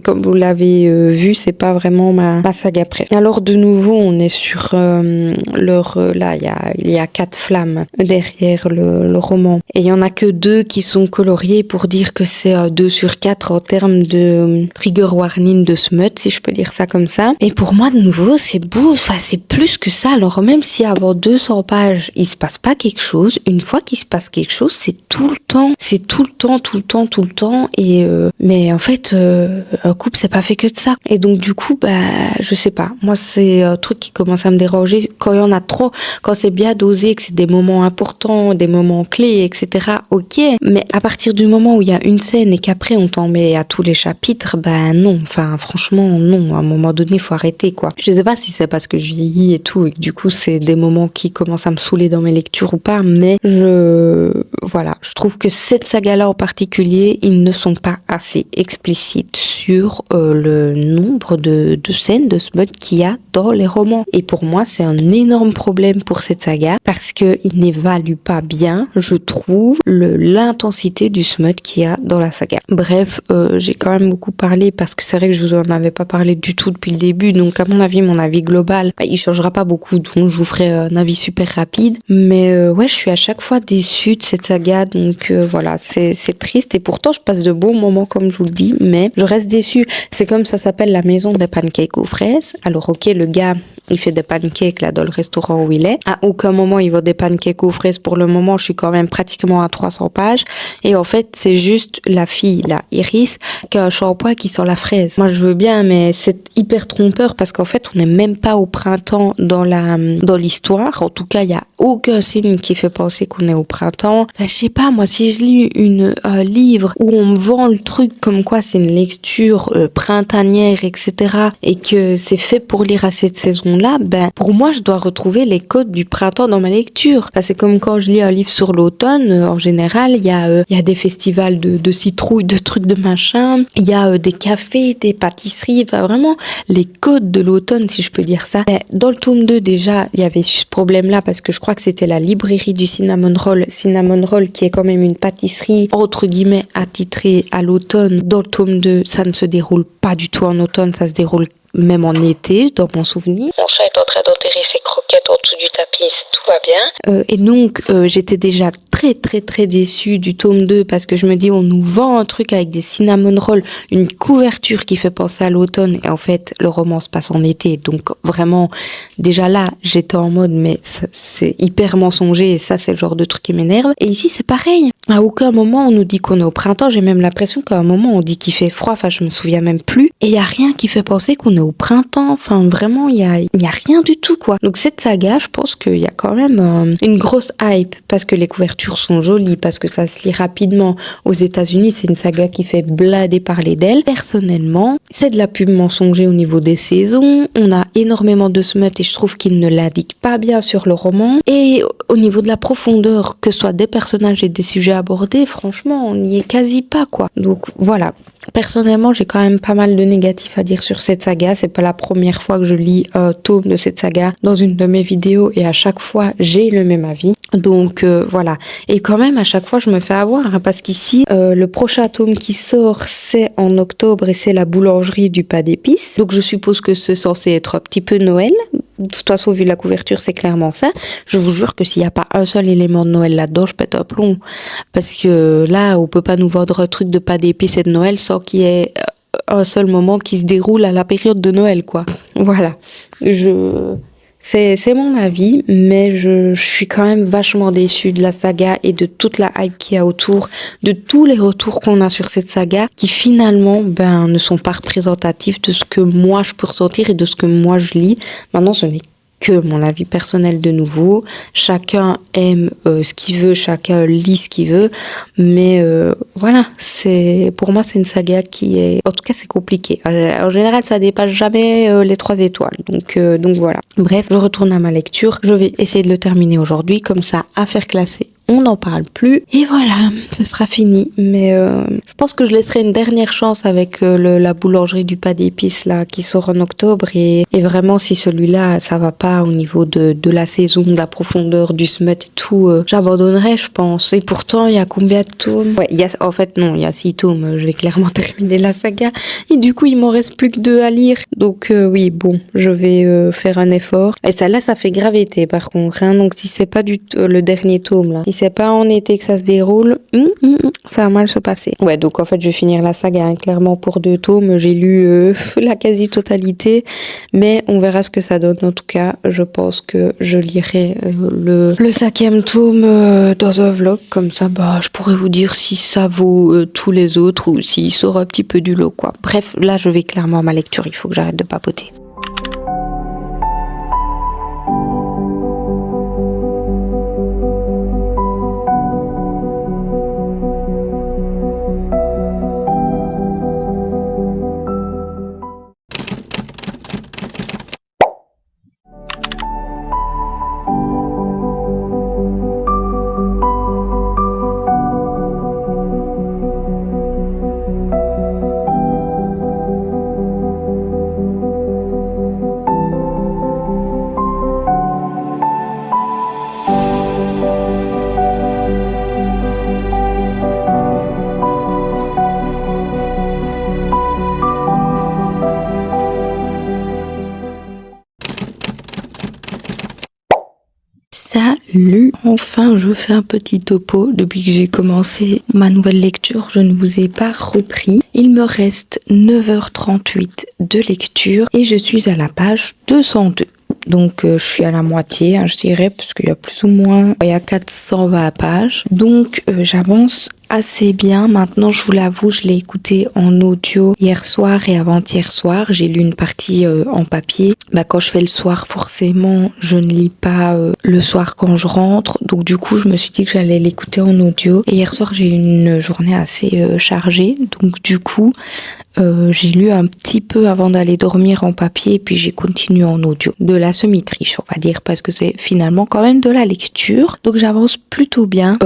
comme vous l'avez vu, c'est pas vraiment ma saga préférée. Alors de nouveau on est sur là il y a 4 flammes derrière le roman et il y en a que 2 qui sont coloriées pour dire que c'est 2 sur 4 en termes de trigger warning de smut, si je peux dire ça comme ça. Et pour moi de nouveau c'est beau, c'est plus que ça. Alors même si avant 200 pages il se passe pas quelque chose, une fois qu'il se passe quelque chose c'est tout le temps et mais en fait un couple c'est pas fait que de ça. Et donc du coup je sais pas, moi c'est un truc qui commence à me déranger quand il y en a trop, quand c'est bien dosé, que c'est des moments importants, des moments clés, etc. Ok, mais à partir du moment où il y a une scène et qu'après on t'en met à tous les chapitres, non, enfin franchement non, à un moment donné faut arrêter quoi. Je sais pas si c'est parce que je vieillis et tout et que du coup c'est des moments qui commencent à me saouler dans mes lectures ou pas, mais je trouve que cette saga-là en particulier, ils ne sont pas assez explicites sur le nombre de scènes de smut qu'il y a dans les romans. Et pour moi, c'est un énorme problème pour cette saga parce que il n'évalue pas bien, je trouve, l'intensité du smut qu'il y a dans la saga. Bref, j'ai quand même beaucoup parlé parce que c'est vrai que je vous en avais pas parlé du tout depuis le début, donc à mon avis, mon avis global, il changera pas beaucoup, donc je vous ferai un avis super rapide. Mais je suis à chaque fois déçue de cette saga, donc voilà, c'est triste et pourtant je passe de bons moments comme je vous le dis, mais je reste déçue. C'est comme ça s'appelle la maison des pancakes aux fraises. Alors ok, le gars il fait des pancakes là dans le restaurant où il est. À aucun moment il vend des pancakes aux fraises. Pour le moment, je suis quand même pratiquement à 300 pages. Et en fait, c'est juste la fille là, Iris, qui a un shampoing qui sent la fraise. Moi, je veux bien, mais c'est hyper trompeur parce qu'en fait, on n'est même pas au printemps dans l'histoire. En tout cas, il y a aucun signe qui fait penser qu'on est au printemps. Enfin, je sais pas, moi, si je lis un livre où on me vend le truc comme quoi c'est une lecture printanière, etc., et que c'est fait pour lire à cette saison-là, pour moi, je dois retrouver les codes du printemps dans ma lecture. Enfin, c'est comme quand je lis un livre sur l'automne, en général, il y a des festivals de citrouilles, de trucs de machin, il y a des cafés, des pâtisseries, enfin vraiment les codes de l'automne, si je peux dire ça. Dans le tome 2, déjà, il y avait ce problème-là parce que je crois que c'était la librairie du Cinnamon Roll qui est quand même une pâtisserie, entre guillemets, attitrée à l'automne. Dans le tome 2, ça ne se déroule pas du tout en automne, ça se déroule même en été, dans mon souvenir. Mon chat est en train d'enterrer ses croquettes en dessous du tapis, tout va bien. Et donc, j'étais déjà très très très déçue du tome 2 parce que je me dis, on nous vend un truc avec des cinnamon rolls, une couverture qui fait penser à l'automne, et en fait, le roman se passe en été. Donc, vraiment, déjà là, j'étais en mode, mais c'est hyper mensonger, et ça, c'est le genre de truc qui m'énerve. Et ici, c'est pareil. À aucun moment, on nous dit qu'on est au printemps. J'ai même l'impression qu'à un moment, on dit qu'il fait froid. Enfin, je me souviens même plus. Et il y a rien qui fait penser qu'on est au printemps. Enfin, vraiment, il y a rien du tout, quoi. Donc, cette saga, je pense qu'il y a quand même une grosse hype parce que les couvertures sont jolies, parce que ça se lit rapidement. Aux États-Unis, c'est une saga qui fait blader parler d'elle. Personnellement, c'est de la pub mensonger au niveau des saisons. On a énormément de smut et je trouve qu'il ne l'indique pas bien sur le roman. Et au niveau de la profondeur, que ce soit des personnages et des sujets abordés, franchement, on n'y est quasi pas, quoi. Donc, voilà. Personnellement, j'ai quand même pas mal de négatifs à dire sur cette saga. C'est pas la première fois que je lis un tome de cette saga dans une de mes vidéos et à chaque fois, j'ai le même avis. Donc, voilà. Et quand même, à chaque fois, je me fais avoir parce qu'ici, le prochain tome qui sort, c'est en octobre et c'est la boulangerie du pas d'épices. Donc, je suppose que c'est censé être un petit peu Noël. De toute façon, vu la couverture, c'est clairement ça. Je vous jure que s'il n'y a pas un seul élément de Noël là-dedans, je pète un plomb. Parce que là, on peut pas nous vendre un truc de pas d'épices et de Noël sans qu'il y ait un seul moment qui se déroule à la période de Noël, quoi. Voilà. C'est mon avis, mais je suis quand même vachement déçue de la saga et de toute la hype qu'il y a autour, de tous les retours qu'on a sur cette saga, qui finalement, ne sont pas représentatifs de ce que moi je peux ressentir et de ce que moi je lis. Maintenant, ce n'est que mon avis personnel de nouveau. Chacun aime ce qu'il veut, chacun lit ce qu'il veut, mais voilà, pour moi c'est une saga qui est, en tout cas c'est compliqué. En général, ça dépasse jamais les 3 étoiles, donc voilà. Bref, je retourne à ma lecture. Je vais essayer de le terminer aujourd'hui, comme ça, affaire classée. On n'en parle plus. Et voilà, ce sera fini. Mais je pense que je laisserai une dernière chance avec la boulangerie du pas d'épices là qui sort en octobre. Et vraiment, si celui-là, ça va pas au niveau de la saison, de la profondeur, du smut et tout, j'abandonnerai, je pense. Et pourtant, il y a combien de tomes? Ouais, en fait, non, il y a 6 tomes. Je vais clairement terminer la saga. Et du coup, il m'en reste plus que 2 à lire. Donc oui, bon, je vais faire un effort. Et celle-là, ça fait grave été par contre. Hein. Donc si c'est pas le dernier tome là, si c'est pas en été que ça se déroule, ça va mal se passer. Ouais, donc en fait, je vais finir la saga hein, clairement pour 2 tomes. J'ai lu la quasi-totalité, mais on verra ce que ça donne. En tout cas, je pense que je lirai le 5e tome dans un vlog. Comme ça, je pourrais vous dire si ça vaut tous les autres ou s'il sort un petit peu du lot, quoi. Bref, là, je vais clairement à ma lecture. Il faut que j'arrête de papoter. Salut! Enfin, je fais un petit topo. Depuis que j'ai commencé ma nouvelle lecture, je ne vous ai pas repris. Il me reste 9h38 de lecture et je suis à la page 202. Donc je suis à la moitié, hein, je dirais, parce qu'il y a plus ou moins, il y a 420 pages. Donc j'avance assez bien. Maintenant, je vous l'avoue, je l'ai écouté en audio hier soir et avant-hier soir. J'ai lu une partie en papier. Quand je fais le soir, forcément, je ne lis pas le soir quand je rentre. Donc du coup, je me suis dit que j'allais l'écouter en audio. Et hier soir, j'ai eu une journée assez chargée. Donc du coup, j'ai lu un petit peu avant d'aller dormir en papier et puis j'ai continué en audio. De la semi-triche, on va dire, parce que c'est finalement quand même de la lecture. Donc j'avance plutôt bien.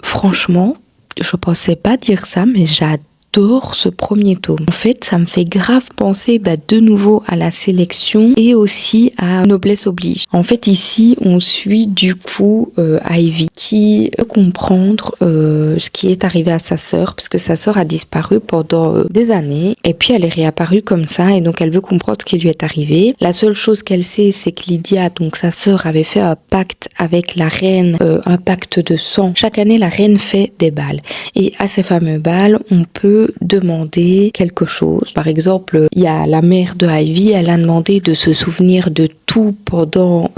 Franchement, je pensais pas dire ça, mais j'adore ce premier tome. En fait, ça me fait grave penser de nouveau à la sélection et aussi à Noblesse oblige. En fait, ici, on suit du coup Ivy qui veut comprendre ce qui est arrivé à sa sœur, parce que sa sœur a disparu pendant des années et puis elle est réapparue comme ça et donc elle veut comprendre ce qui lui est arrivé. La seule chose qu'elle sait, c'est que Lydia, donc sa sœur, avait fait un pacte avec la reine, un pacte de sang. Chaque année, la reine fait des bals et à ces fameux bals, on peut demander quelque chose. Par exemple, il y a la mère de Ivy, elle a demandé de se souvenir de tout pendant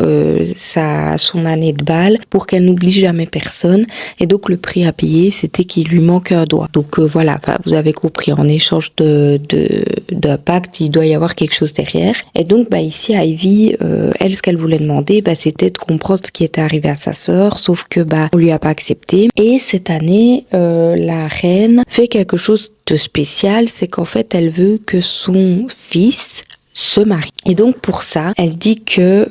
son année de bal pour qu'elle n'oublie jamais personne. Et donc le prix à payer, c'était qu'il lui manque un doigt. Donc voilà, vous avez compris, en échange d'un pacte, il doit y avoir quelque chose derrière. Et donc ici, Ivy, elle, ce qu'elle voulait demander, c'était de comprendre ce qui était arrivé à sa sœur, sauf que on lui a pas accepté. Et cette année, la reine fait quelque chose de spécial, c'est qu'en fait, elle veut que son fils se marie. Et donc pour ça, elle dit que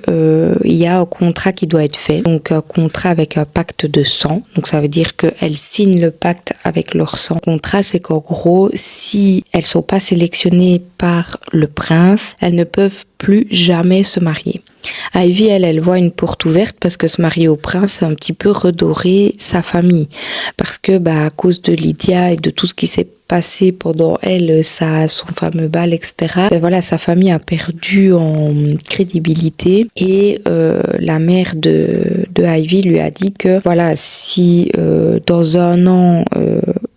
il y a un contrat qui doit être fait, donc un contrat avec un pacte de sang. Donc ça veut dire qu'elles signent le pacte avec leur sang. Le contrat, c'est qu'en gros, si elles sont pas sélectionnées par le prince, elles ne peuvent plus jamais se marier. Ivy, elle voit une porte ouverte parce que se marier au prince, c'est un petit peu redorer sa famille. Parce que, à cause de Lydia et de tout ce qui s'est passé pendant son fameux bal, etc. Voilà, sa famille a perdu en crédibilité et la mère de Ivy lui a dit que, voilà, si dans un an,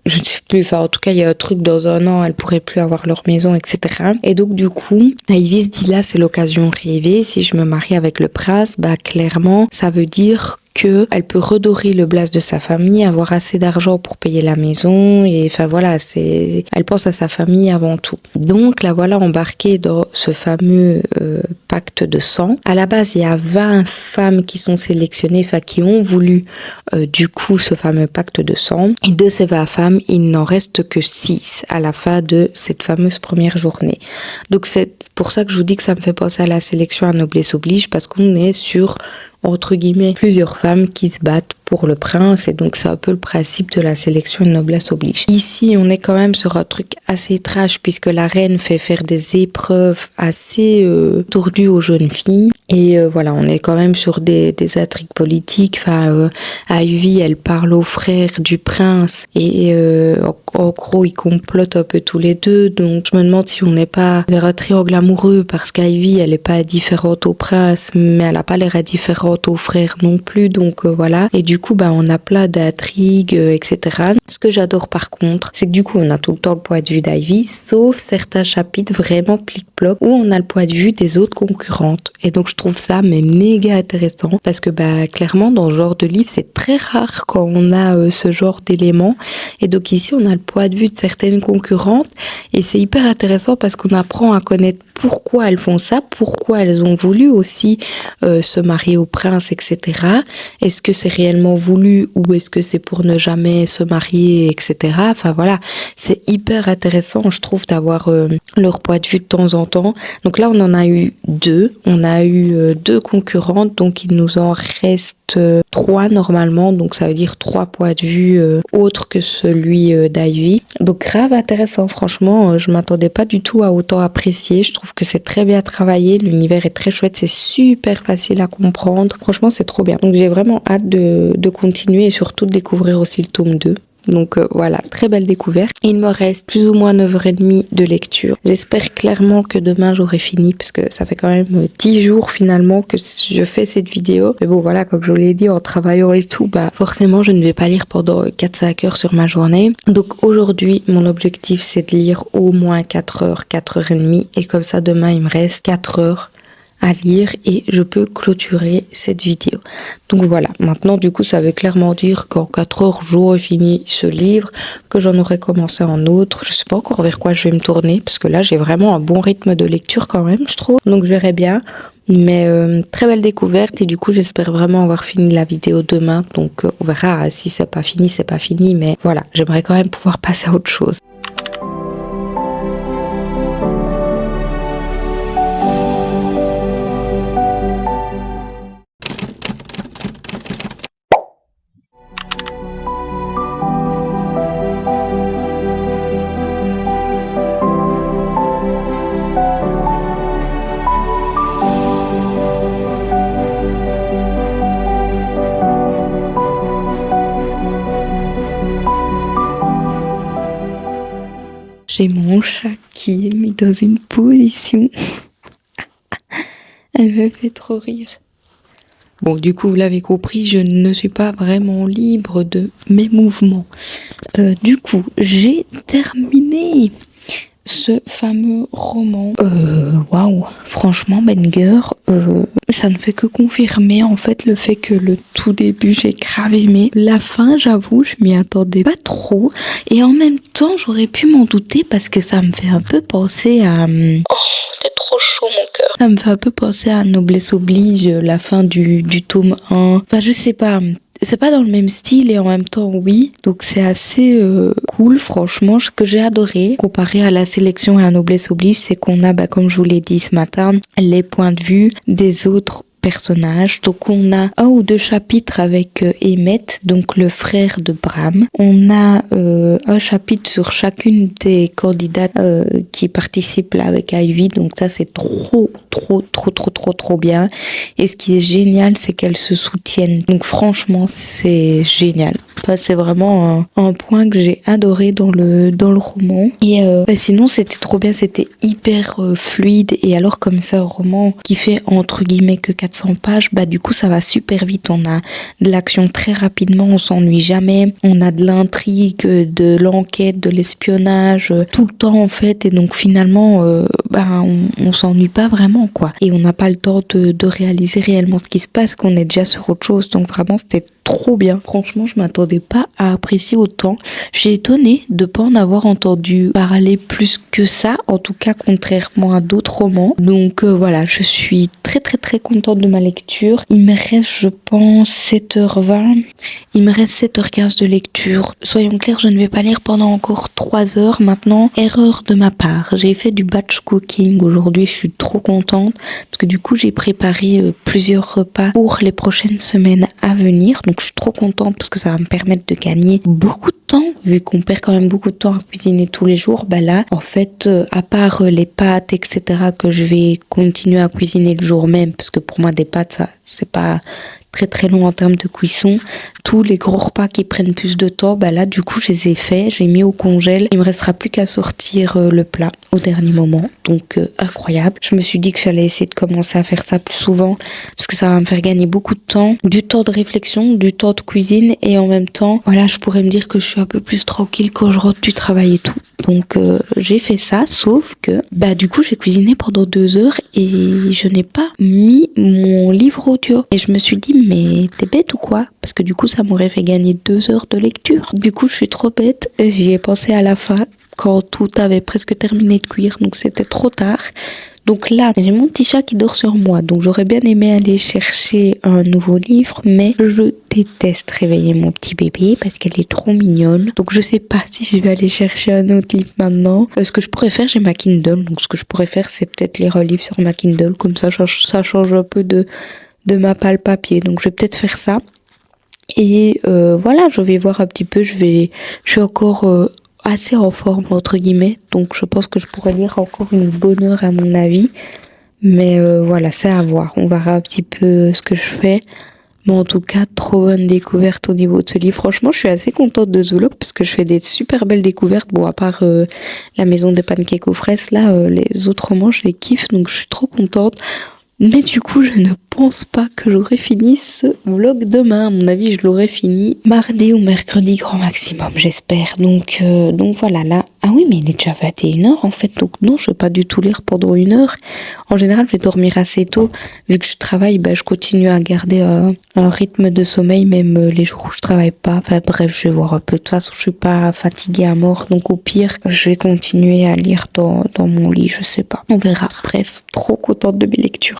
je ne sais plus, enfin en tout cas il y a un truc dans un an, elles pourraient plus avoir leur maison, etc. Et donc du coup, Ivy se dit là c'est l'occasion rêvée, si je me marie avec le prince, bah clairement ça veut dire qu'elle peut redorer le blast de sa famille, avoir assez d'argent pour payer la maison, et enfin voilà, elle pense à sa famille avant tout. Donc la voilà embarquée dans ce fameux pacte de sang. À la base, il y a 20 femmes qui sont sélectionnées, enfin qui ont voulu du coup ce fameux pacte de sang. Et de ces 20 femmes, il n'en reste que 6 à la fin de cette fameuse première journée. Donc c'est pour ça que je vous dis que ça me fait penser à la sélection à noblesse oblige, parce qu'on est sur entre guillemets plusieurs femmes qui se battent pour le prince, et donc c'est un peu le principe de la sélection de noblesse oblige. Ici on est quand même sur un truc assez trash, puisque la reine fait faire des épreuves assez tordues aux jeunes filles, et voilà, on est quand même sur des intrigues politiques. Enfin Ivy elle parle aux frères du prince, et en gros ils complotent un peu tous les deux, donc je me demande si on n'est pas vers un triangle amoureux, parce qu'Ivy elle est pas différente au prince, mais elle a pas l'air indifférente aux frères non plus, donc voilà. Et du coup on a plein d'intrigues, etc. Ce que j'adore par contre, c'est que du coup on a tout le temps le point de vue d'Ivy, sauf certains chapitres vraiment plic-ploc où on a le point de vue des autres concurrentes, et donc je trouve ça mais méga intéressant, parce que clairement dans ce genre de livre c'est très rare quand on a ce genre d'éléments, et donc ici on a le point de vue de certaines concurrentes, et c'est hyper intéressant parce qu'on apprend à connaître pourquoi elles font ça, pourquoi elles ont voulu aussi se marier au prince, etc. Est-ce que c'est réellement voulu, ou est-ce que c'est pour ne jamais se marier, etc. Enfin voilà, c'est hyper intéressant, je trouve, d'avoir leur point de vue de temps en temps. Donc là, on en a eu 2. On a eu 2 concurrentes, donc il nous en reste 3 normalement. Donc ça veut dire 3 points de vue autres que celui d'Ivy. Donc grave intéressant, franchement, je m'attendais pas du tout à autant apprécier. Je trouve que c'est très bien travaillé, l'univers est très chouette, c'est super facile à comprendre. Franchement, c'est trop bien. Donc j'ai vraiment hâte de continuer, et surtout de découvrir aussi le tome 2. Donc voilà, très belle découverte. Il me reste plus ou moins 9h30 de lecture. J'espère clairement que demain j'aurai fini, parce que ça fait quand même 10 jours finalement que je fais cette vidéo. Mais bon voilà, comme je vous l'ai dit, en travaillant et tout, forcément je ne vais pas lire pendant 4-5 heures sur ma journée. Donc aujourd'hui, mon objectif c'est de lire au moins 4 heures, 4h30, et comme ça demain il me reste 4 heures à lire et je peux clôturer cette vidéo. Donc voilà, maintenant du coup ça veut clairement dire qu'en 4 heures j'aurai fini ce livre, que j'en aurai commencé un autre. Je sais pas encore vers quoi je vais me tourner, parce que là j'ai vraiment un bon rythme de lecture quand même, je trouve, donc je verrai bien. Mais très belle découverte, et du coup j'espère vraiment avoir fini la vidéo demain, donc on verra. Si c'est pas fini, mais voilà, j'aimerais quand même pouvoir passer à autre chose. J'ai mon chat qui est mis dans une position. Elle me fait trop rire. Bon, du coup, vous l'avez compris, je ne suis pas vraiment libre de mes mouvements. Du coup, j'ai terminé ce fameux roman. Waouh, franchement, banger. Ça ne fait que confirmer en fait le fait que le tout début j'ai grave aimé. La fin, j'avoue, je m'y attendais pas trop, et en même temps j'aurais pu m'en douter, parce que ça me fait un peu penser à... Oh, c'est trop chaud mon cœur. Ça me fait un peu penser à Noblesse oblige, la fin du tome 1. Enfin je sais pas, c'est pas dans le même style, et en même temps oui, donc c'est assez cool franchement. Ce que j'ai adoré comparé à la sélection et à Noblesse oblige, c'est qu'on a, comme je vous l'ai dit ce matin, les points de vue des autres personnages. Donc on a 1 ou 2 chapitres avec Emmett, donc le frère de Bram. On a un chapitre sur chacune des candidates qui participent là avec Ivy, donc ça c'est trop bien. Et ce qui est génial, c'est qu'elles se soutiennent, donc franchement c'est génial. Enfin, c'est vraiment un point que j'ai adoré dans le roman. Et sinon c'était trop bien, c'était hyper fluide. Et alors comme ça, un roman qui fait entre guillemets que 400 400 pages, bah du coup ça va super vite. On a de l'action très rapidement, on s'ennuie jamais. On a de l'intrigue, de l'enquête, de l'espionnage, tout le temps en fait. Et donc finalement, on s'ennuie pas vraiment quoi. Et on n'a pas le temps de réaliser réellement ce qui se passe, qu'on est déjà sur autre chose. Donc vraiment c'était trop bien. Franchement, je m'attendais pas à apprécier autant. J'ai étonnée de pas en avoir entendu parler plus que ça, en tout cas contrairement à d'autres romans. Donc voilà, je suis très très très contente de ma lecture. Il me reste, je pense, 7h20. Il me reste 7h15 de lecture. Soyons clairs, je ne vais pas lire pendant encore 3 heures maintenant. Erreur de ma part. J'ai fait du batch cooking aujourd'hui, je suis trop contente parce que du coup j'ai préparé plusieurs repas pour les prochaines semaines à venir. Donc je suis trop contente parce que ça va me permettre de gagner beaucoup de temps, vu qu'on perd quand même beaucoup de temps à cuisiner tous les jours. Bah là, en fait, à part les pâtes, etc., que je vais continuer à cuisiner le jour même, parce que pour moi des pâtes, ça c'est pas très très long en termes de cuisson. Tous les gros repas qui prennent plus de temps, bah là du coup je les ai faits, j'ai mis au congèle. Il me restera plus qu'à sortir le plat au dernier moment. Donc incroyable. Je me suis dit que j'allais essayer de commencer à faire ça plus souvent parce que ça va me faire gagner beaucoup de temps, du temps de réflexion, du temps de cuisine et en même temps, voilà, je pourrais me dire que je suis un peu plus tranquille quand je rentre du travail et tout. Donc j'ai fait ça, sauf que bah du coup j'ai cuisiné pendant 2 heures et je n'ai pas mis mon livre audio. Et je me suis dit mais t'es bête ou quoi? Parce que du coup ça m'aurait fait gagner 2 heures de lecture. Du coup je suis trop bête, j'y ai pensé à la fin quand tout avait presque terminé de cuire, donc c'était trop tard. Donc là, j'ai mon petit chat qui dort sur moi, donc j'aurais bien aimé aller chercher un nouveau livre, mais je déteste réveiller mon petit bébé parce qu'elle est trop mignonne. Donc je sais pas si je vais aller chercher un autre livre maintenant. Ce que je pourrais faire, j'ai ma Kindle, donc ce que je pourrais faire, c'est peut-être lire un livre sur ma Kindle, comme ça change un peu de ma palle papier. Donc je vais peut-être faire ça. Et voilà, je vais voir un petit peu, je suis encore assez en forme entre guillemets, donc je pense que je pourrais lire encore une bonne heure à mon avis, mais voilà, c'est à voir, on verra un petit peu ce que je fais. Mais en tout cas, trop bonne découverte au niveau de ce livre. Franchement, je suis assez contente de ce vlog parce que je fais des super belles découvertes. Bon, à part la maison des pancakes aux fraises, là, les autres romans, je les kiffe, donc je suis trop contente. Mais du coup, je ne pense pas que j'aurai fini ce vlog demain. À mon avis, je l'aurai fini mardi ou mercredi grand maximum, j'espère. Donc voilà, là. Ah oui, mais il est déjà 21h en fait. Donc non, je ne vais pas du tout lire pendant 1 heure. En général, je vais dormir assez tôt. Vu que je travaille, je continue à garder un rythme de sommeil, même les jours où je travaille pas. Enfin bref, je vais voir un peu. De toute façon, je suis pas fatiguée à mort. Donc au pire, je vais continuer à lire dans mon lit. Je sais pas. On verra. Bref, trop contente de mes lectures.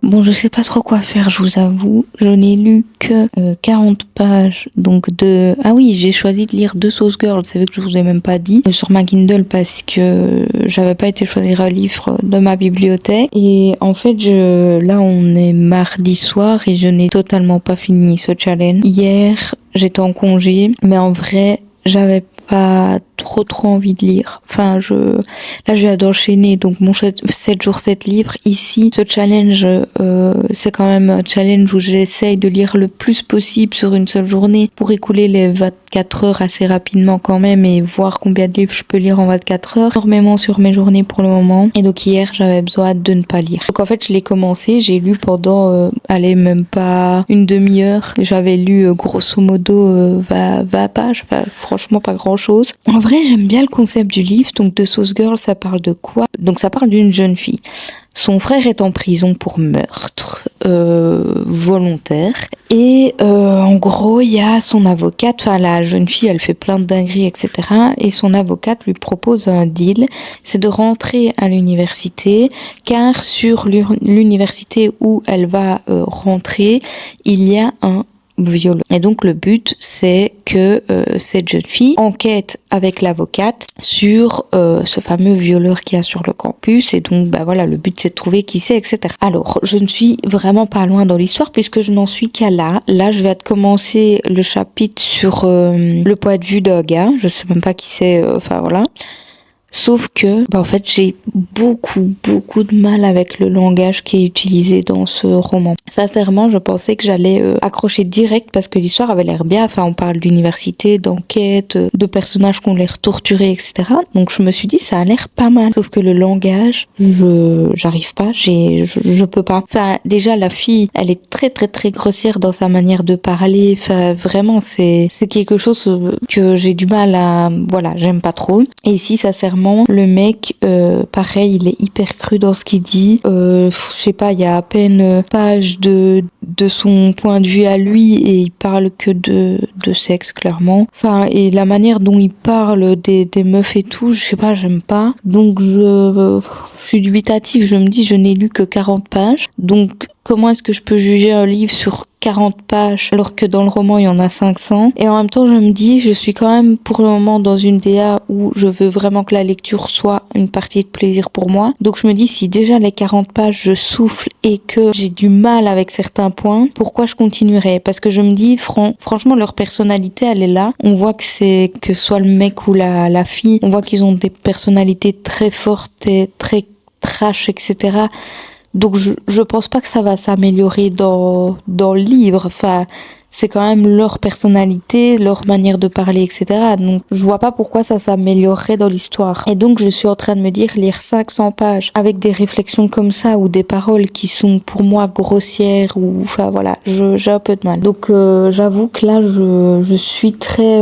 Bon, je sais pas trop quoi faire, je vous avoue. Je n'ai lu que 40 pages. Donc Ah oui, j'ai choisi de lire 2 Sauce Girl, c'est vrai que je vous ai même pas dit. Sur ma Kindle parce que j'avais pas été choisir un livre de ma bibliothèque. Et en fait, là on est mardi soir et je n'ai totalement pas fini ce challenge. Hier, j'étais en congé, mais en vrai, j'avais pas trop envie de lire. Enfin, là, je viens d'enchaîner, donc mon 7 jours, 7 livres. Ici, ce challenge, c'est quand même un challenge où j'essaye de lire le plus possible sur une seule journée pour écouler les 24 heures assez rapidement quand même et voir combien de livres je peux lire en 24 heures. Énormément sur mes journées pour le moment. Et donc hier, j'avais besoin de ne pas lire. Donc en fait, je l'ai commencé, j'ai lu pendant, même pas une demi-heure. J'avais lu grosso modo 20 pages, enfin, franchement pas grand chose. En vrai, j'aime bien le concept du livre. Donc de Sauce Girl, ça parle de quoi? Donc ça parle d'une jeune fille. Son frère est en prison pour meurtre volontaire. Et en gros, il y a son avocate, enfin la jeune fille, elle fait plein de dingueries, etc. Et son avocate lui propose un deal, c'est de rentrer à l'université, car sur l'université où elle va rentrer, il y a un violon. Et donc le but, c'est que cette jeune fille enquête avec l'avocate sur ce fameux violeur qu'il y a sur le campus. Et donc voilà, le but c'est de trouver qui c'est, etc. Alors, je ne suis vraiment pas loin dans l'histoire puisque je n'en suis qu'à là. Là, je vais commencer le chapitre sur le point de vue d'un gars. Je sais même pas qui c'est, enfin voilà. Sauf que, en fait, j'ai beaucoup de mal avec le langage qui est utilisé dans ce roman. Sincèrement, je pensais que j'allais accrocher direct parce que l'histoire avait l'air bien. Enfin, on parle d'université, d'enquête, de personnages qu'on l'air torturés, etc. Donc je me suis dit, ça a l'air pas mal. Sauf que le langage, j'arrive pas, je peux pas. Enfin, déjà, la fille, elle est très grossière dans sa manière de parler. Enfin, vraiment, c'est quelque chose que j'ai du mal à, voilà, j'aime pas trop. Et ici, sincèrement, le mec, pareil, il est hyper cru dans ce qu'il dit. Je sais pas, il y a à peine page de son point de vue à lui et il parle que de sexe, clairement. Enfin, et la manière dont il parle des meufs et tout, je sais pas, j'aime pas. Donc je suis dubitative, je me dis, je n'ai lu que 40 pages. Donc comment est-ce que je peux juger un livre sur 40 pages alors que dans le roman il y en a 500? Et en même temps je me dis, je suis quand même pour le moment dans une DA où je veux vraiment que la lecture soit une partie de plaisir pour moi. Donc je me dis, si déjà les 40 pages je souffle et que j'ai du mal avec certains points, pourquoi je continuerais? Parce que je me dis, franchement leur personnalité elle est là. On voit que soit le mec ou la fille, on voit qu'ils ont des personnalités très fortes et très trash, etc. Donc je pense pas que ça va s'améliorer dans le livre. Enfin, c'est quand même leur personnalité, leur manière de parler, etc. Donc je vois pas pourquoi ça s'améliorerait dans l'histoire. Et donc je suis en train de me dire, lire 500 pages avec des réflexions comme ça ou des paroles qui sont pour moi grossières ou enfin voilà, j'ai un peu de mal. Donc j'avoue que là je suis très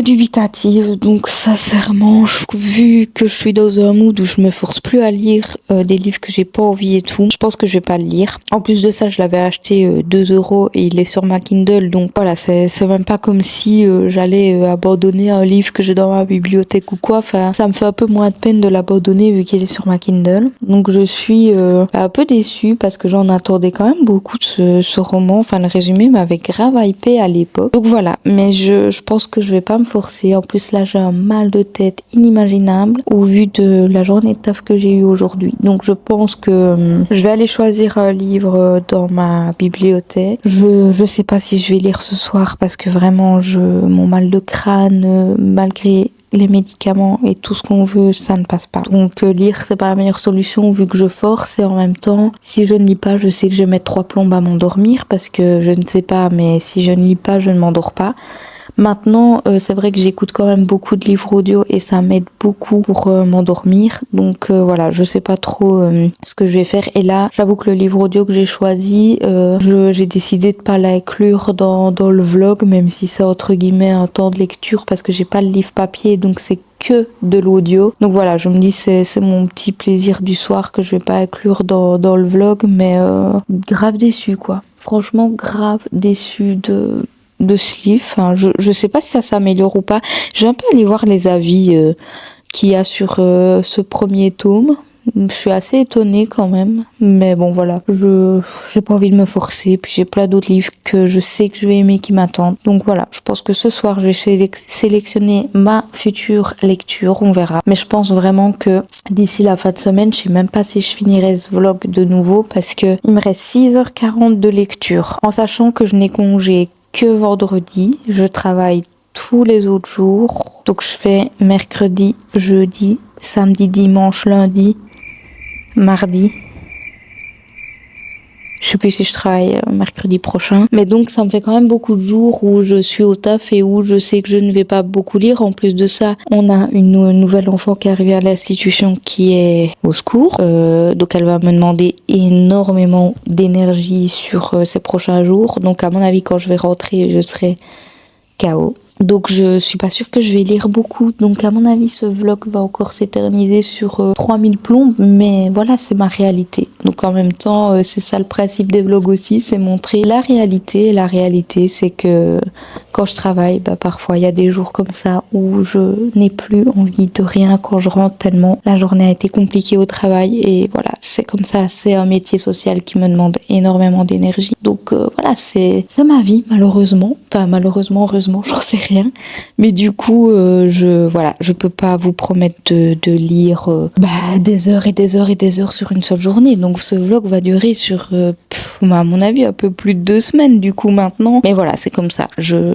dubitative. Donc sincèrement, vu que je suis dans un mood où je me force plus à lire des livres que j'ai pas envie et tout, je pense que je vais pas le lire. En plus de ça, je l'avais acheté 2 € et il est sur ma Kindle. Donc voilà, c'est même pas comme si j'allais abandonner un livre que j'ai dans ma bibliothèque ou quoi. Enfin, ça me fait un peu moins de peine de l'abandonner vu qu'il est sur ma Kindle. Donc je suis un peu déçue parce que j'en attendais quand même beaucoup de ce roman. Enfin, le résumé m'avait grave hypé à l'époque. Donc voilà, mais je pense que je vais pas me forcer. En plus là, j'ai un mal de tête inimaginable au vu de la journée de taf que j'ai eue aujourd'hui. Donc je pense que je vais aller choisir un livre dans ma bibliothèque. Je sais pas si je vais lire ce soir parce que vraiment mon mal de crâne, malgré les médicaments et tout ce qu'on veut, ça ne passe pas. Donc lire, c'est pas la meilleure solution vu que je force et en même temps, si je ne lis pas, je sais que je vais mettre 3 plombes à m'endormir parce que je ne sais pas, mais si je ne lis pas, je ne m'endors pas. Maintenant, c'est vrai que j'écoute quand même beaucoup de livres audio et ça m'aide beaucoup pour m'endormir. Donc voilà, je sais pas trop ce que je vais faire. Et là, j'avoue que le livre audio que j'ai choisi, j'ai décidé de pas l'inclure dans le vlog, même si c'est entre guillemets un temps de lecture parce que j'ai pas le livre papier, donc c'est que de l'audio. Donc voilà, je me dis c'est mon petit plaisir du soir que je vais pas inclure dans le vlog, mais grave déçue quoi. Franchement, grave déçue de ce livre. Enfin, je sais pas si ça s'améliore ou pas. Je vais un peu aller voir les avis qu'il y a sur ce premier tome. Je suis assez étonnée quand même, mais bon voilà, j'ai pas envie de me forcer, puis j'ai plein d'autres livres que je sais que je vais aimer qui m'attendent. Donc voilà, je pense que ce soir je vais sélectionner ma future lecture, on verra. Mais je pense vraiment que d'ici la fin de semaine, je sais même pas si je finirai ce vlog de nouveau parce que il me reste 6h40 de lecture, en sachant que je n'ai congé que vendredi, je travaille tous les autres jours. Donc je fais mercredi, jeudi, samedi, dimanche, lundi, mardi. Je sais plus si je travaille mercredi prochain. Mais donc ça me fait quand même beaucoup de jours où je suis au taf et où je sais que je ne vais pas beaucoup lire. En plus de ça, on a une nouvelle enfant qui est arrivée à l'institution qui est au secours. Donc elle va me demander énormément d'énergie sur ces prochains jours. Donc à mon avis, quand je vais rentrer, je serai KO. Donc je suis pas sûre que je vais lire beaucoup. Donc à mon avis, ce vlog va encore s'éterniser sur 3000 plombes. Mais voilà, c'est ma réalité. Donc en même temps, c'est ça le principe des vlogs aussi, c'est montrer la réalité. Et la réalité, c'est que quand je travaille, parfois il y a des jours comme ça où je n'ai plus envie de rien quand je rentre tellement la journée a été compliquée au travail. Et voilà, c'est comme ça, c'est un métier social qui me demande énormément d'énergie. Donc voilà, c'est ma vie malheureusement. Enfin malheureusement, heureusement, j'en sais rien. Mais du coup, je peux pas vous promettre de lire des heures et des heures et des heures sur une seule journée. Donc ce vlog va durer sur, à mon avis, un peu plus de 2 semaines du coup maintenant. Mais voilà, c'est comme ça. De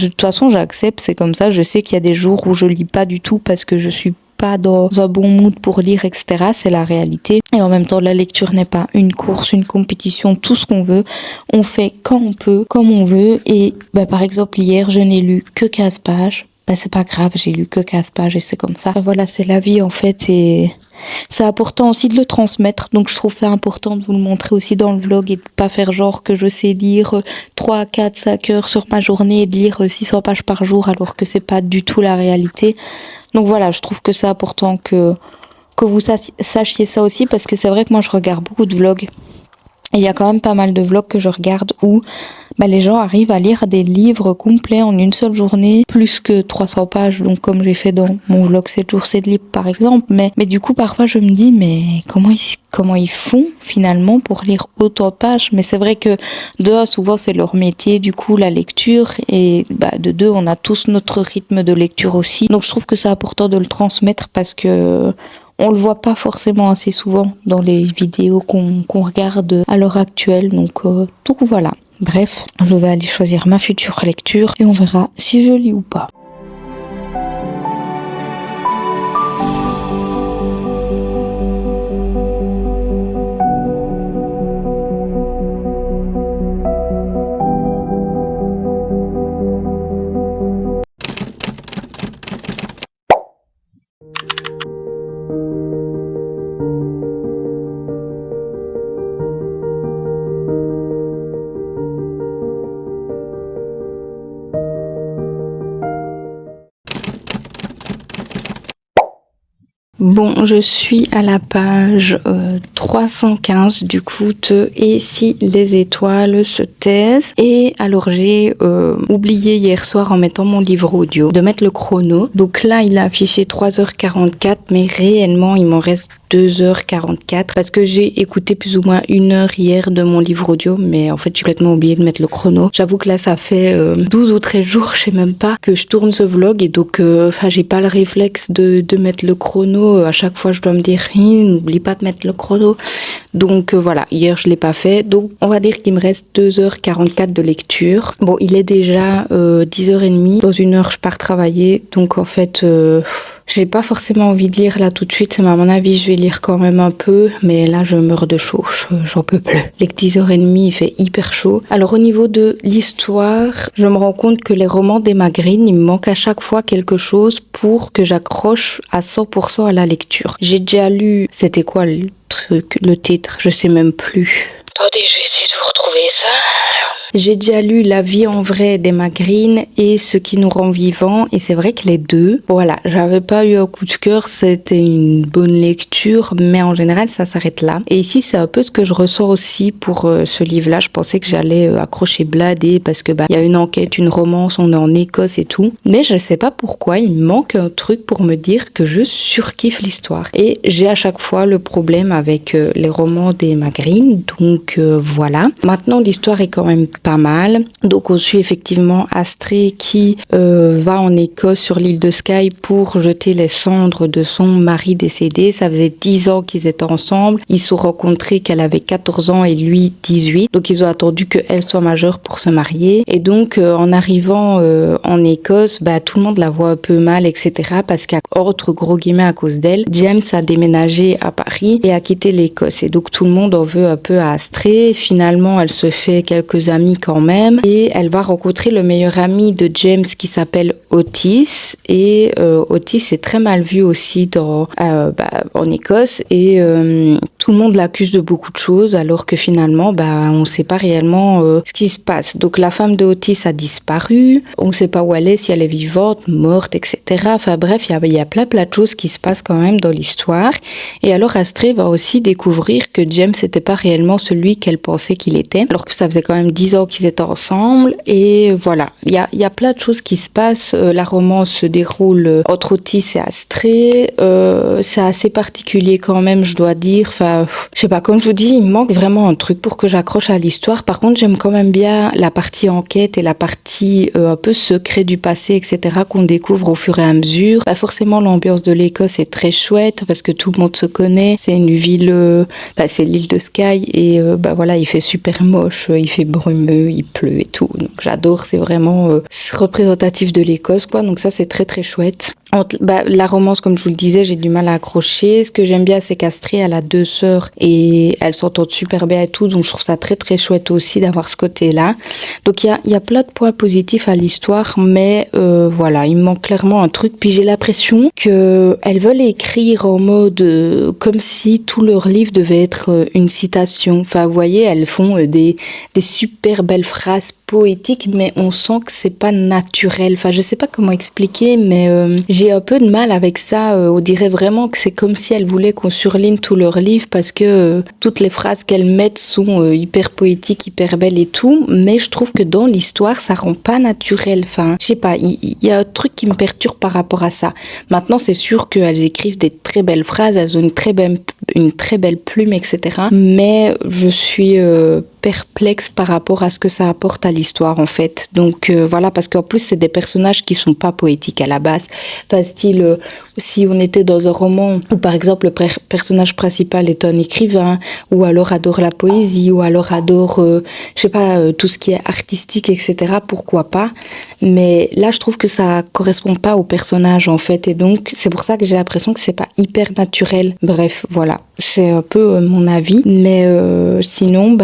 toute façon, j'accepte, c'est comme ça. Je sais qu'il y a des jours où je lis pas du tout parce que je suis pas dans un bon mood pour lire, etc. C'est la réalité. Et en même temps, la lecture n'est pas une course, une compétition, tout ce qu'on veut. On fait quand on peut, comme on veut. Et par exemple, hier, je n'ai lu que 15 pages. C'est pas grave, j'ai lu que 15 pages et c'est comme ça. Voilà, c'est la vie en fait et c'est important aussi de le transmettre. Donc je trouve ça important de vous le montrer aussi dans le vlog et de pas faire genre que je sais lire 3, 4, 5 heures sur ma journée et de lire 600 pages par jour alors que c'est pas du tout la réalité. Donc voilà, je trouve que c'est important que vous sachiez ça aussi parce que c'est vrai que moi je regarde beaucoup de vlogs. Et il y a quand même pas mal de vlogs que je regarde où les gens arrivent à lire des livres complets en une seule journée, plus que 300 pages, donc comme j'ai fait dans mon vlog 7 jours 7 livres par exemple. Mais du coup, parfois je me dis, mais comment ils font finalement pour lire autant de pages? Mais c'est vrai que souvent c'est leur métier, du coup, la lecture, et de deux, on a tous notre rythme de lecture aussi. Donc je trouve que c'est important de le transmettre parce que on le voit pas forcément assez souvent dans les vidéos qu'on regarde à l'heure actuelle. Donc voilà. Bref, je vais aller choisir ma future lecture et on verra si je lis ou pas. Bon, je suis à la page 315 du coup de Et si les étoiles se taisent. Et alors j'ai oublié hier soir en mettant mon livre audio de mettre le chrono. Donc là il a affiché 3h44 mais réellement il m'en reste 2h44 parce que j'ai écouté plus ou moins 1 heure hier de mon livre audio mais en fait j'ai complètement oublié de mettre le chrono. J'avoue que là ça fait 12 ou 13 jours, je sais même pas, que je tourne ce vlog et donc j'ai pas le réflexe de mettre le chrono. À chaque fois je dois me dire n'oublie pas de mettre le chrono. Donc voilà, hier je l'ai pas fait. Donc on va dire qu'il me reste 2h44 de lecture. Bon, il est déjà 10h30. Dans 1 heure je pars travailler. Donc en fait j'ai pas forcément envie de lire là tout de suite. À mon avis je vais lire quand même un peu. Mais là je meurs de chaud, j'en peux plus. Dès que 10h30 il fait hyper chaud. Alors au niveau de l'histoire, je me rends compte que les romans d'Emma Green, il me manque à chaque fois quelque chose pour que j'accroche à 100% à la lecture. J'ai déjà lu, c'était quoi le titre, je sais même plus. Attendez, je vais essayer de vous retrouver ça. J'ai déjà lu La vie en vrai d'Emma Green et Ce qui nous rend vivants et c'est vrai que les deux, voilà, j'avais pas eu un coup de cœur, c'était une bonne lecture mais en général ça s'arrête là. Et ici c'est un peu ce que je ressens aussi pour ce livre-là, je pensais que j'allais accrocher bladé parce que il y a une enquête, une romance, on est en Écosse et tout, mais je sais pas pourquoi, il me manque un truc pour me dire que je surkiffe l'histoire. Et j'ai à chaque fois le problème avec les romans d'Emma Green, donc voilà. Maintenant l'histoire est quand même pas mal. Donc on suit effectivement Astrée qui va en Écosse sur l'île de Skye pour jeter les cendres de son mari décédé. Ça faisait 10 ans qu'ils étaient ensemble. Ils se sont rencontrés qu'elle avait 14 ans et lui 18. Donc ils ont attendu qu'elle soit majeure pour se marier. Et donc en arrivant en Écosse, tout le monde la voit un peu mal, etc. Parce qu'entre gros guillemets à cause d'elle, James a déménagé à Paris et a quitté l'Écosse. Et donc tout le monde en veut un peu à Astrée. Finalement, elle se fait quelques amis quand même et elle va rencontrer le meilleur ami de James qui s'appelle Otis et Otis est très mal vu aussi en Écosse et tout le monde l'accuse de beaucoup de choses alors que finalement on ne sait pas réellement ce qui se passe. Donc la femme de Otis a disparu, on ne sait pas où elle est, si elle est vivante, morte, etc. Enfin bref, il y a plein de choses qui se passent quand même dans l'histoire. Et alors Astrée va aussi découvrir que James n'était pas réellement celui qu'elle pensait qu'il était alors que ça faisait quand même 10 ans qu'ils étaient ensemble et voilà, il y a plein de choses qui se passent. La romance se déroule entre Otis et Astrée, c'est assez particulier quand même, je dois dire. Enfin, je sais pas, comme je vous dis, il me manque vraiment un truc pour que j'accroche à l'histoire. Par contre, j'aime quand même bien la partie enquête et la partie un peu secret du passé, etc. qu'on découvre au fur et à mesure. Forcément, l'ambiance de l'Écosse est très chouette parce que tout le monde se connaît. C'est une ville, c'est l'île de Skye et voilà, il fait super moche, il fait brumeux, il pleut et tout. Donc j'adore, c'est vraiment représentatif de l'Écosse, quoi. Donc ça c'est très très chouette. La romance, comme je vous le disais, j'ai du mal à accrocher. Ce que j'aime bien, c'est qu'Astrid, elle a 2 sœurs et elles s'entendent super bien et tout. Donc, je trouve ça très, très chouette aussi d'avoir ce côté-là. Donc, il y a plein de points positifs à l'histoire. Mais voilà, il me manque clairement un truc. Puis, j'ai l'impression qu'elles veulent écrire en mode comme si tout leur livre devait être une citation. Enfin, vous voyez, elles font des super belles phrases poétiques, mais on sent que c'est pas naturel. Enfin, je sais pas comment expliquer, mais j'ai un peu de mal avec ça. On dirait vraiment que c'est comme si elles voulaient qu'on surligne tout leur livre parce que toutes les phrases qu'elles mettent sont hyper poétiques, hyper belles et tout. Mais je trouve que dans l'histoire, ça rend pas naturel. Enfin, je sais pas, il y a un truc qui me perturbe par rapport à ça. Maintenant, c'est sûr qu'elles écrivent des très belles phrases, elles ont une très belle plume, etc. Mais je suis perplexe par rapport à ce que ça apporte à l'histoire en fait. Donc voilà, parce qu'en plus c'est des personnages qui sont pas poétiques à la base. Enfin, style si on était dans un roman où par exemple le personnage principal est un écrivain ou alors adore la poésie ou alors adore je sais pas tout ce qui est artistique, etc., pourquoi pas. Mais là je trouve que ça correspond pas au personnage en fait, et donc c'est pour ça que j'ai l'impression que c'est pas hyper naturel. Bref, voilà, c'est un peu mon avis, mais sinon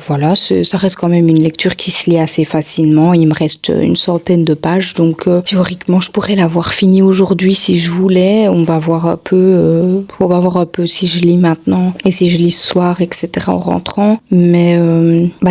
voilà, ça reste quand même une lecture qui se lit assez facilement. Il me reste une centaine de pages, donc théoriquement je pourrais l'avoir fini aujourd'hui si je voulais. On va voir un peu si je lis maintenant et si je lis ce soir, etc., en rentrant. Mais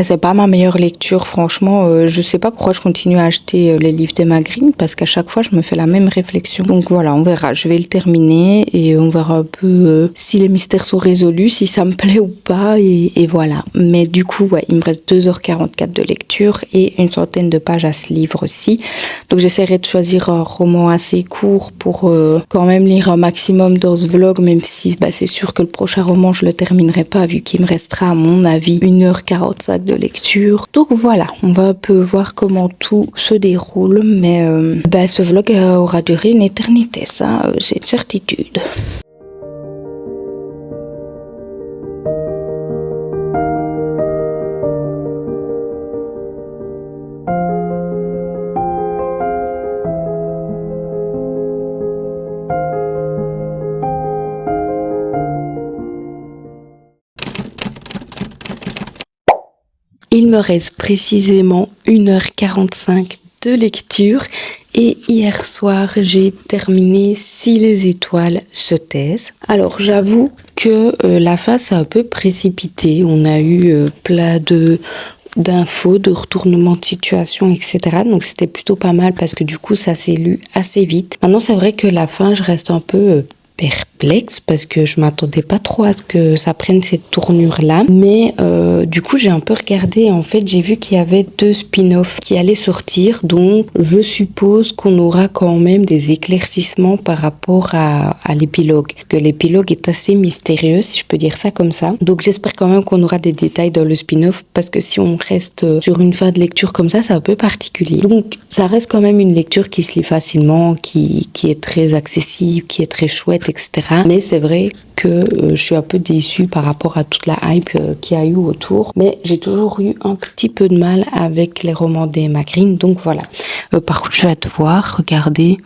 c'est pas ma meilleure lecture, franchement. Je sais pas pourquoi je continue à acheter les livres d'Emma Green, parce qu'à chaque fois je me fais la même réflexion. Donc voilà, on verra. Je vais le terminer et on verra un peu si les mystères sont résolus, si ça me plaît ou pas, et voilà. Mais du coup, ouais, il me reste 2h44 de lecture et une centaine de pages à ce livre aussi. Donc j'essaierai de choisir un roman assez court pour quand même lire un maximum dans ce vlog, même si c'est sûr que le prochain roman je le terminerai pas, vu qu'il me restera à mon avis 1h45 de lecture. Donc voilà, on va un peu voir comment tout se déroule, mais ce vlog aura duré une éternité, ça c'est une certitude. Il me reste précisément 1h45 de lecture et hier soir j'ai terminé Si les étoiles se taisent. Alors j'avoue que la fin s'est un peu précipitée. On a eu plein d'infos, de retournements de situation, etc. Donc c'était plutôt pas mal parce que du coup ça s'est lu assez vite. Maintenant c'est vrai que la fin, je reste un peu perplexe parce que je m'attendais pas trop à ce que ça prenne cette tournure là, mais du coup j'ai un peu regardé. En fait j'ai vu qu'il y avait 2 spin-offs qui allaient sortir, donc je suppose qu'on aura quand même des éclaircissements par rapport à l'épilogue, parce que l'épilogue est assez mystérieux, si je peux dire ça comme ça. Donc j'espère quand même qu'on aura des détails dans le spin-off, parce que si on reste sur une fin de lecture comme ça, c'est un peu particulier. Donc ça reste quand même une lecture qui se lit facilement, qui est très accessible, qui est très chouette, etc. Mais c'est vrai que je suis un peu déçue par rapport à toute la hype qu'il y a eu autour. Mais j'ai toujours eu un petit peu de mal avec les romans d'Emma Green, donc voilà. Par contre, je vais devoir regarder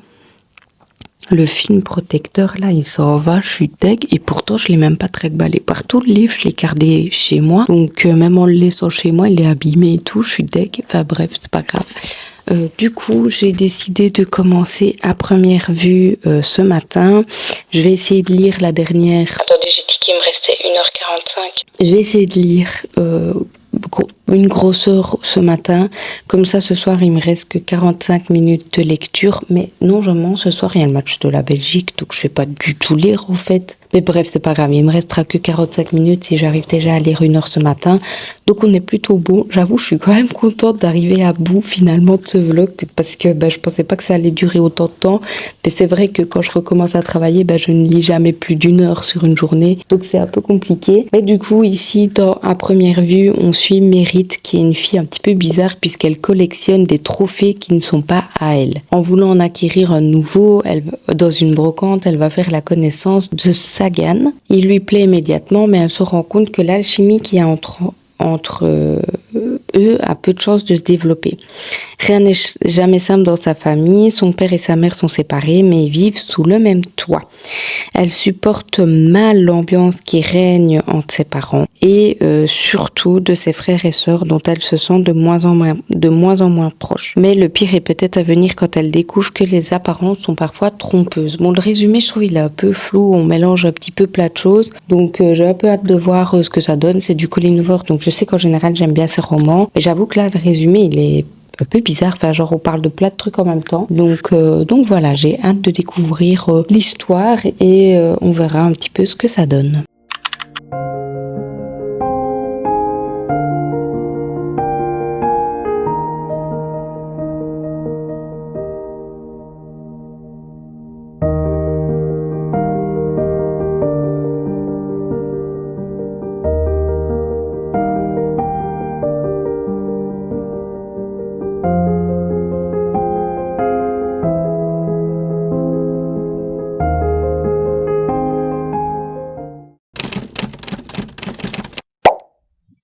le film Protecteur, là, il s'en va, je suis deg, et pourtant je l'ai même pas traque-ballé partout, le livre, je l'ai gardé chez moi, donc même en le laissant chez moi, il est abîmé et tout, je suis deg, enfin bref, c'est pas grave. Du coup, j'ai décidé de commencer à première vue ce matin. Je vais essayer de lire la dernière. Attendez, j'ai dit qu'il me restait 1h45. Je vais essayer de lire une grosse heure ce matin. Comme ça, ce soir, il me reste que 45 minutes de lecture. Mais non, je mens, ce soir, il y a le match de la Belgique, donc je vais pas du tout lire en fait. Mais bref, c'est pas grave, il me restera que 45 minutes si j'arrive déjà à lire 1 heure ce matin. Donc on est plutôt bon. J'avoue, je suis quand même contente d'arriver à bout finalement de ce vlog, parce que je pensais pas que ça allait durer autant de temps. Mais c'est vrai que quand je recommence à travailler, je ne lis jamais plus d'1 heure sur une journée. Donc c'est un peu compliqué. Mais du coup, ici, à première vue, on suit Mérite, qui est une fille un petit peu bizarre puisqu'elle collectionne des trophées qui ne sont pas à elle. En voulant en acquérir un nouveau, dans une brocante, elle va faire la connaissance de Sagan. Il lui plaît immédiatement, mais elle se rend compte que l'alchimie qu'il y a entre entre eux a peu de chances de se développer. Rien n'est jamais simple dans sa famille, son père et sa mère sont séparés mais ils vivent sous le même toit. Elle supporte mal l'ambiance qui règne entre ses parents et surtout de ses frères et sœurs dont elle se sent de moins en moins proche. Mais le pire est peut-être à venir quand elle découvre que les apparences sont parfois trompeuses. Bon, le résumé, je trouve, il est un peu flou, on mélange un petit peu plein de choses, donc j'ai un peu hâte de voir ce que ça donne. C'est du Colleen Hoover, donc je sais qu'en général j'aime bien ses romans, mais j'avoue que là, le résumé, il est un peu bizarre, enfin genre on parle de plein de trucs en même temps, donc voilà, j'ai hâte de découvrir l'histoire et on verra un petit peu ce que ça donne.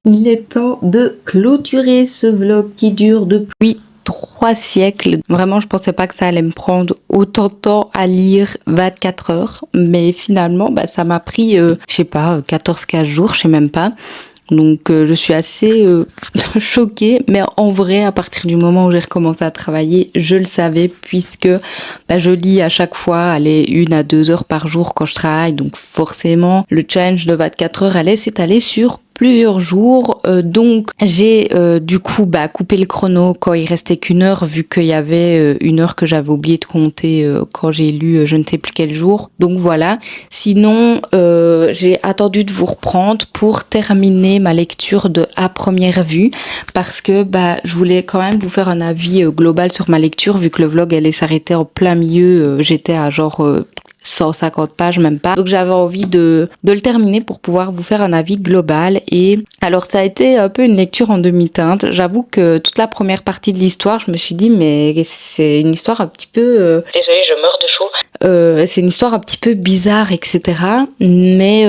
Il est temps de clôturer ce vlog qui dure depuis 3 siècles. Vraiment, je pensais pas que ça allait me prendre autant de temps à lire 24 heures. Mais finalement, ça m'a pris, je sais pas, 14-15 jours, je sais même pas. Donc je suis assez choquée, mais en vrai, à partir du moment où j'ai recommencé à travailler, je le savais puisque je lis à chaque fois 1 à 2 heures par jour quand je travaille. Donc forcément, le challenge de 24 heures allait s'étaler sur plusieurs jours, donc j'ai du coup coupé le chrono quand il restait qu'1 heure, vu qu'il y avait 1 heure que j'avais oublié de compter quand j'ai lu je ne sais plus quel jour. Donc voilà, sinon j'ai attendu de vous reprendre pour terminer ma lecture de À première vue, parce que je voulais quand même vous faire un avis global sur ma lecture, vu que le vlog allait s'arrêter en plein milieu, j'étais à genre 150 pages, même pas. Donc j'avais envie de le terminer pour pouvoir vous faire un avis global. Et alors ça a été un peu une lecture en demi-teinte. J'avoue que toute la première partie de l'histoire, je me suis dit mais c'est une histoire un petit peu... Désolée, je meurs de chaud. C'est une histoire un petit peu bizarre, etc. Mais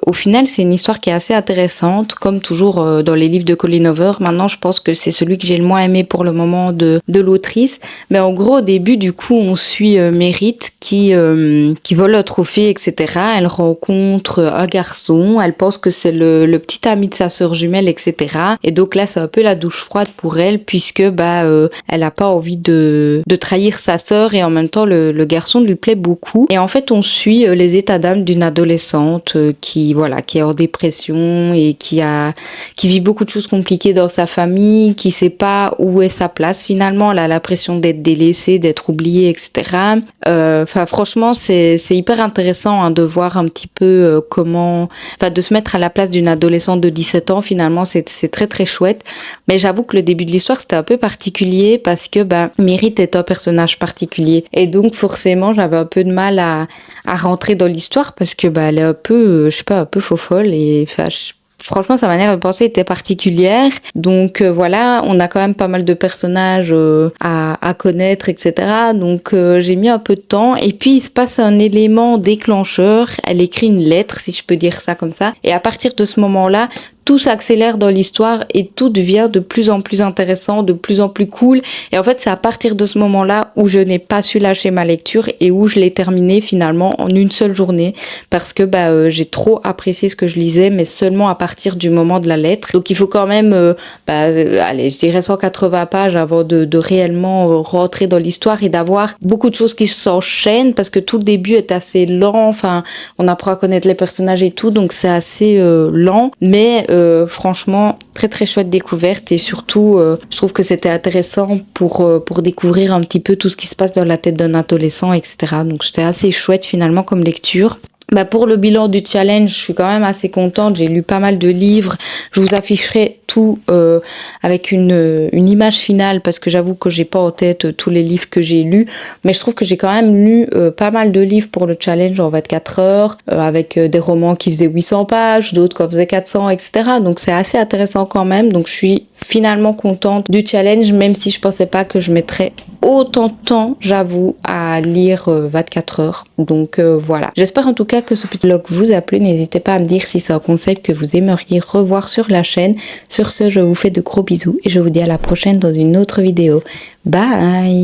au final, c'est une histoire qui est assez intéressante, comme toujours dans les livres de Colleen Hoover. Maintenant, je pense que c'est celui que j'ai le moins aimé pour le moment de l'autrice. Mais en gros, au début, du coup, on suit Merritt qui vole un trophée, etc. Elle rencontre un garçon, elle pense que c'est le petit ami de sa sœur jumelle, etc. Et donc là, c'est un peu la douche froide pour elle, puisque elle a pas envie de trahir sa sœur, et en même temps, le garçon lui plaît beaucoup. Et en fait, on suit les états d'âme d'une adolescente qui est en dépression et qui vit beaucoup de choses compliquées dans sa famille, qui sait pas où est sa place finalement. Elle a l'impression d'être délaissée, d'être oubliée, etc. Franchement, c'est hyper intéressant de voir un petit peu de se mettre à la place d'une adolescente de 17 ans. Finalement, c'est très très chouette. Mais j'avoue que le début de l'histoire, c'était un peu particulier parce que Merritt est un personnage particulier. Et donc forcément, j'avais un peu de mal à rentrer dans l'histoire parce que elle est un peu, un peu faux-folle et franchement, sa manière de penser était particulière. Donc voilà, on a quand même pas mal de personnages à connaître, etc. Donc j'ai mis un peu de temps. Et puis, il se passe un élément déclencheur. Elle écrit une lettre, si je peux dire ça comme ça. Et à partir de ce moment-là, tout s'accélère dans l'histoire et tout devient de plus en plus intéressant, de plus en plus cool. Et en fait, c'est à partir de ce moment-là où je n'ai pas su lâcher ma lecture et où je l'ai terminée finalement en une seule journée parce que j'ai trop apprécié ce que je lisais, mais seulement à partir du moment de la lettre. Donc il faut quand même, je dirais 180 pages avant de réellement rentrer dans l'histoire et d'avoir beaucoup de choses qui s'enchaînent parce que tout le début est assez lent. Enfin, on apprend à connaître les personnages et tout, donc c'est assez lent, mais franchement très très chouette découverte et surtout je trouve que c'était intéressant pour découvrir un petit peu tout ce qui se passe dans la tête d'un adolescent, etc. Donc c'était assez chouette finalement comme lecture. Pour le bilan du challenge, je suis quand même assez contente. J'ai lu pas mal de livres. Je vous afficherai tout avec une image finale, parce que j'avoue que j'ai pas en tête tous les livres que j'ai lus, mais je trouve que j'ai quand même lu pas mal de livres pour le challenge en 24 heures, avec des romans qui faisaient 800 pages, d'autres qui en faisaient 400, etc. Donc c'est assez intéressant quand même. Donc je suis finalement contente du challenge, même si je pensais pas que je mettrais autant de temps, j'avoue, à lire 24 heures. Donc voilà. J'espère en tout cas que ce petit vlog vous a plu. N'hésitez pas à me dire si c'est un concept que vous aimeriez revoir sur la chaîne. Sur ce, je vous fais de gros bisous et je vous dis à la prochaine dans une autre vidéo. Bye!